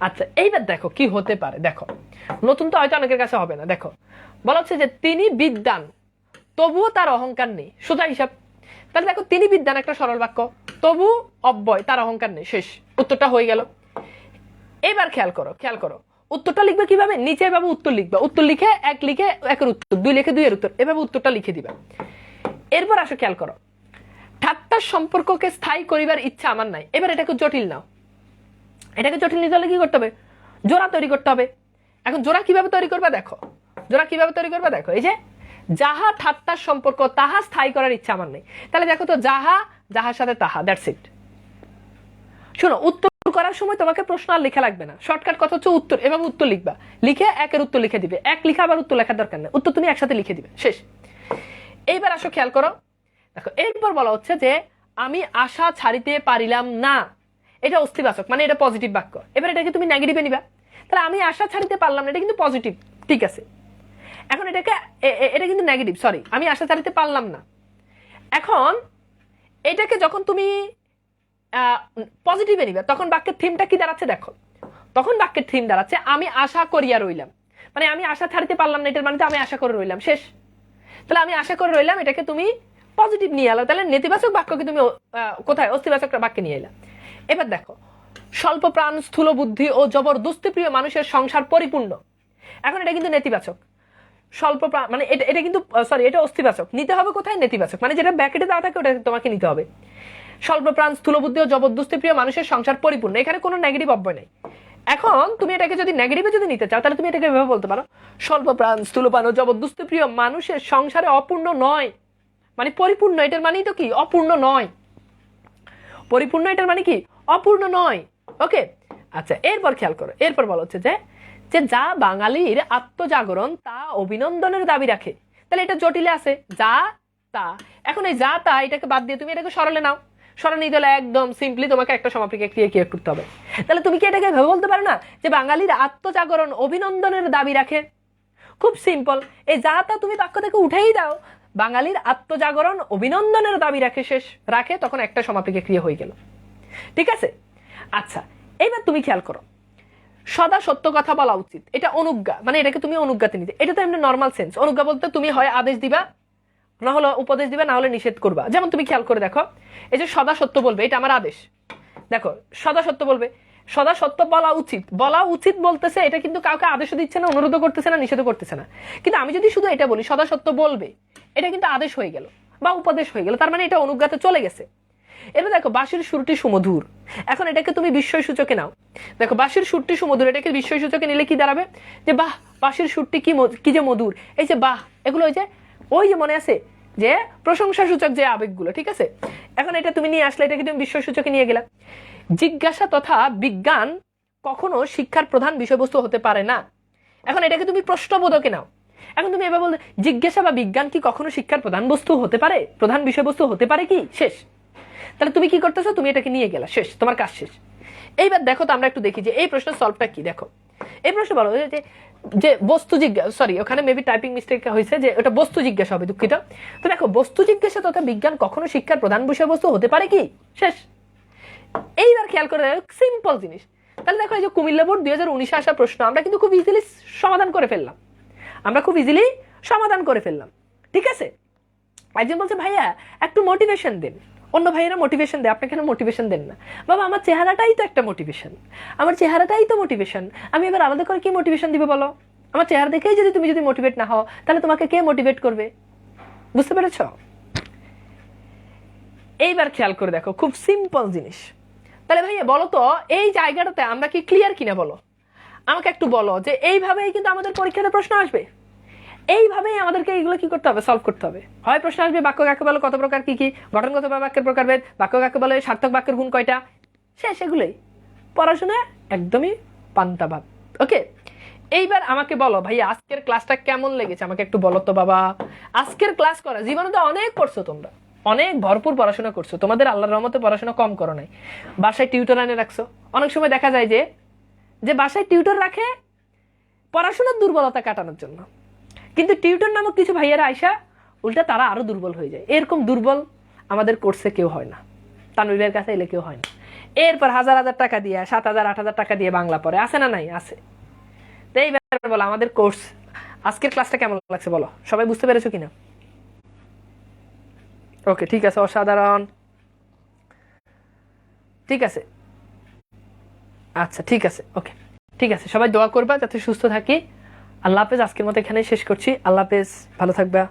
আচ্ছা এইবার দেখো কি হতে পারে, দেখো নতুন তো হয়তো অনেকের কাছে হবে না। দেখো বলা হচ্ছে যে তিনি বিদ্বান তবুও তার অহংকার নেই, সোজা হিসাব। তাহলে দেখো তিনি বিদ্বান একটা সরল বাক্য, তবু অব্যয়, তার অহংকার নেই, শেষ, উত্তরটা হয়ে গেল। এবার খেয়াল করো, খেয়াল করো উত্তরটা লিখবে কিভাবে, নিচে এভাবে উত্তর লিখবে, উত্তর লিখে এক লিখে একের উত্তর, দুই লিখে দুইয়ের উত্তর, এভাবে উত্তরটা লিখে দিবে। এরপর আসো খেয়াল করো, ঠাট্টার সম্পর্ককে স্থায়ী করিবার ইচ্ছা আমার নাই। এবার এটাকে জটিল নাও, এটাকে জটিল নিতে হলে কি করতে হবে, জোড়া তৈরি করতে হবে। এখন জোড়া কিভাবে তৈরি করবে দেখো, জোড়া কিভাবে তৈরি করবে দেখো, এই যে যাহা ঠাট্টার সম্পর্ক তাহা স্থায়ী করার ইচ্ছা আমার নেই। তাহলে দেখো তো যাহা, যাহার সাথে তাহা, দ্যাটস ইট। শোনো উত্তর করার সময় তোমাকে প্রশ্ন আর লেখা লাগবে না, শর্টকাট কথা হচ্ছে উত্তর, এভাবে উত্তর লিখবা, লিখে একের উত্তর লিখে দিবে, এক লিখা আবার উত্তর লেখার দরকার নেই, উত্তর তুমি একসাথে লিখে দিবে, শেষ। এইবার আসো খেয়াল করো, দেখো এরপর বলা হচ্ছে যে আমি আশা ছাড়িতে পারিলাম না, এটা অস্তিবাচক, মানে এটা পজিটিভ বাক্য। এবার এটাকে তুমি নেগেটিভে নিবা, তাহলে আমি আশা ছাড়িতে পারলাম না, এটা কিন্তু পজিটিভ, ঠিক আছে। এখন এটাকে এটা কিন্তু নেগেটিভ, সরি আমি আশা ছাড়িতে পারলাম না। এখন এটাকে যখন তুমি পজিটিভে নিবে, তখন বাক্যের থিমটা কি দাঁড়াচ্ছে দেখো, তখন বাক্যের থিম দাঁড়াচ্ছে আমি আশা করিয়া রইলাম, মানে আমি আশা ছাড়তে পারলাম না, এটার মানে তো আমি আশা করে রইলাম, শেষ। তাহলে আমি আশা করে রইলাম, এটাকে তুমি পজিটিভ নিয়ে এলো, তাহলে নেতিবাচক বাক্যকে তুমি কোথায় অস্তিবাচক বাক্যে নিয়ে এলা। এবার দেখো স্বল্প প্রাণ স্থূল বুদ্ধি ও জবরদস্তি প্রিয় মানুষের সংসার পরিপূর্ণ, এখন এটা কিন্তু নেতিবাচক। স্বল্প প্রাণ মানে এটা কিন্তু সরি এটা অস্তিবাচক, নিতে হবে কোথায় নেতিবাচক, মানে যেটা ব্যাকেটে দেওয়া থাকে ওটা তোমাকে নিতে হবে। স্বল্প প্রাণ স্থূল বুদ্ধি ও জবরদস্তি প্রিয় মানুষের সংসার পরিপূর্ণ, এখানে কোনো নেগেটিভ অব্যয় নেই। এখন তুমি এটাকে যদি নেগেটিভে যদি নিতে চাও তাহলে তুমি এটাকে এভাবে বলতে পারো স্বল্প প্রাণ স্থূল প্রাণ ও জবরদস্তি প্রিয় মানুষের সংসারে অপূর্ণ নয়, মানে পরিপূর্ণ, এটার মানেই তো কি অপূর্ণ নয়, পরিপূর্ণ এটার মানে কি অপূর্ণ নয়। ওকে আচ্ছা, এরপর খেয়াল করো, এরপর বলা হচ্ছে যে যা বাঙালির আত্মজাগরণ তা অভিনন্দনের দাবি রাখে, তাহলে এটা জটিলে আছে যা তা। এখন এই যা তা এটাকে বাদ দিয়ে তুমি এটাকে সরলে নাও, সরল নিতে হলে একদম সিম্পলি তোমাকে একটা সমাপিকা ক্রিয়া ক্রিয়েট করতে হবে। তাহলে তুমি কি এটাকে ভেবে বলতে পারো না যে বাঙালির আত্মজাগরণ অভিনন্দনের দাবি রাখে? খুব সিম্পল, এই যা তা তুমি বাক্য থেকে উঠেই দাও, বাঙালির আত্মজাগরণ অভিনন্দনের দাবি রাখে, শেষ, রাখে, তখন একটা সমাপিকা ক্রিয়া হয়ে গেল, ঠিক আছে। আচ্ছা এইবার তুমি খেয়াল করো, সদা সত্য কথা বলা উচিত, এটা অনুজ্ঞা, মানে এটাকে তুমি অনুজ্ঞাতে নিতে, এটা তো এমনি নর্মাল সেন্স। অনুজ্ঞা বলতে তুমি হয় আদেশ দিবা, না হলে উপদেশ দিবা, না হলে নিষেধ করবা। যেমন তুমি খেয়াল করে দেখো, এই যে সদা সত্য বলবে, এটা আমার আদেশ, দেখো সদা সত্য বলবে, সদা সত্য বলা উচিত, বলা উচিত বলতেছে, এটা কিন্তু কাউকে আদেশও দিচ্ছে না, অনুরোধ করতেছে না, নিষেধও করতেছে না। কিন্তু আমি যদি শুধু এটা বলি সদা সত্য বলবে, এটা কিন্তু আদেশ হয়ে গেল বা উপদেশ হয়ে গেল, তার মানে এটা অনুজ্ঞাতে চলে গেছে। এবার দেখো বাঁশির সুরটি সুমধুর, এখন এটাকে তুমি বিস্ময় সূচকে নাও, দেখো বাঁশির সুরটি সুমধুর, এটাকে বিস্ময় সূচকে নিলে কি দাঁড়াবে যে বাহ বাঁশির সুরটি কি যে মধুর, এই যে বাহ, এগুলো ওই যে মনে আছে যে প্রশংসা সূচক যে আবেগগুলো, ঠিক আছে। এখন এটা তুমি নিয়ে আসলে, এটাকে তুমি বিস্ময় সূচকে নিয়ে গেলা। জিজ্ঞাসা তথা বিজ্ঞান কখনো শিক্ষার প্রধান বিষয়বস্তু হতে পারে না, এখন এটাকে তুমি প্রশ্নবোধকে নাও। এখন তুমি এবার বলতে জিজ্ঞাসা বা বিজ্ঞান কি কখনো শিক্ষার প্রধান বস্তু হতে পারে, প্রধান বিষয়বস্তু হতে পারে কি, শেষ। তাহলে তুমি কি করতেছো, তুমি এটাকে নিয়ে গেলা, শেষ, তোমার কাজ শেষ। এইবার দেখো তো আমরা একটু দেখি যে এই প্রশ্নের সলভটা কি। দেখো এই প্রশ্ন বলো যে বস্তু জিজ্ঞাসা, সরি ওখানে মেবি টাইপিং মিস্টেক হয়েছে, যে ওটা বস্তু জিজ্ঞাসা হবে, দুঃখিত। তো দেখো বস্তু জিজ্ঞাসা তথা বিজ্ঞান কখনো শিক্ষার প্রধান বিষয়বস্তু হতে পারে কি, শেষ। এইবার খেয়াল করে সিম্পল জিনিস, তাহলে দেখো এই যে কুমিল্লা বোর্ড 2019-এ আসা প্রশ্ন আমরা কিন্তু খুব ইজিলি সমাধান করে ফেললাম, আমরা খুব ইজিলি সমাধান করে ফেললাম, ঠিক আছে। একজন বলছে ভাইয়া একটু মোটিভেশন দেন, অন্য ভাইয়েরা মোটিভেশন দেয়, আপনি কেন মোটিভেশন দেন না? বাবা আমার চেহারাটাই তো একটা মোটিভেশন, আমার চেহারাটাই তো মোটিভেশন, আমি এবার আলাদা করে কি মোটিভেশন দিবে বলো? আমার চেহারা দেখেই যদি তুমি মোটিভেট না হও, তাহলে তোমাকে কে মোটিভেট করবে? বুঝতে পেরেছ? এইবার খেয়াল করে দেখো খুব সিম্পল জিনিস, তাহলে ভাইয়া বলো তো এই জায়গাটাতে আমরা কি ক্লিয়ার কিনা বলো, আমাকে একটু বলো যে এইভাবেই কিন্তু আমাদের পরীক্ষাতে প্রশ্ন আসবে, এইভাবেই আমাদেরকে এইগুলো কি করতে হবে, সলভ করতে হবে। হয় প্রশ্ন আসবে বাক্য কাকে বলে, কত প্রকার কি কি, গঠনগত বা বাক্যের প্রকারভেদ, বাক্য কাকে বলে, সার্থক বাক্যের গুণ কয়টা, শেষ, এগুলোই পড়াশোনা একদমই পান্তা ভাত। ওকে এইবার আমাকে বলো ভাই আজকের ক্লাসটা কেমন লেগেছে, আমাকে একটু বলো তো বাবা। আজকের ক্লাস করা জীবনে তো অনেক করছো তোমরা, অনেক ভরপুর পড়াশোনা করছো, তোমাদের আল্লাহর রহমতে পড়াশোনা কম করো নাই, বাসায় টিউটর এনে রাখছো। অনেক সময় দেখা যায় যে বাসায় টিউটর রাখে পড়াশোনার দুর্বলতা কাটানোর জন্য, কিন্তু টিউটর নামক কিছু ভাইয়ারা আইসা উল্টা তারা আরো দুর্বল হয়ে যায়। এরকম দুর্বল আমাদের কোর্সে কেউ হয় না, তানভীরের কাছে এলে কেউ হয় না। এরপর 1000 টাকা দিয়ে 7000 8000 টাকা দিয়ে বাংলা পড়ে, আছে না নাই? আছে। তো এইবার বলো আমাদের কোর্স আজকের ক্লাসটা কেমন লাগছে বলো, সবাই বুঝতে পেরেছো কিনা? ওকে ঠিক আছে, অসাধারণ, ঠিক আছে, আচ্ছা ঠিক আছে, ওকে ঠিক আছে, সবাই দোয়া করবা যাতে সুস্থ থাকি। আল্লাহ হাফেজ, আজকের মতো এখানেই শেষ করছি। আল্লাহ হাফেজ, ভালো থাকবা।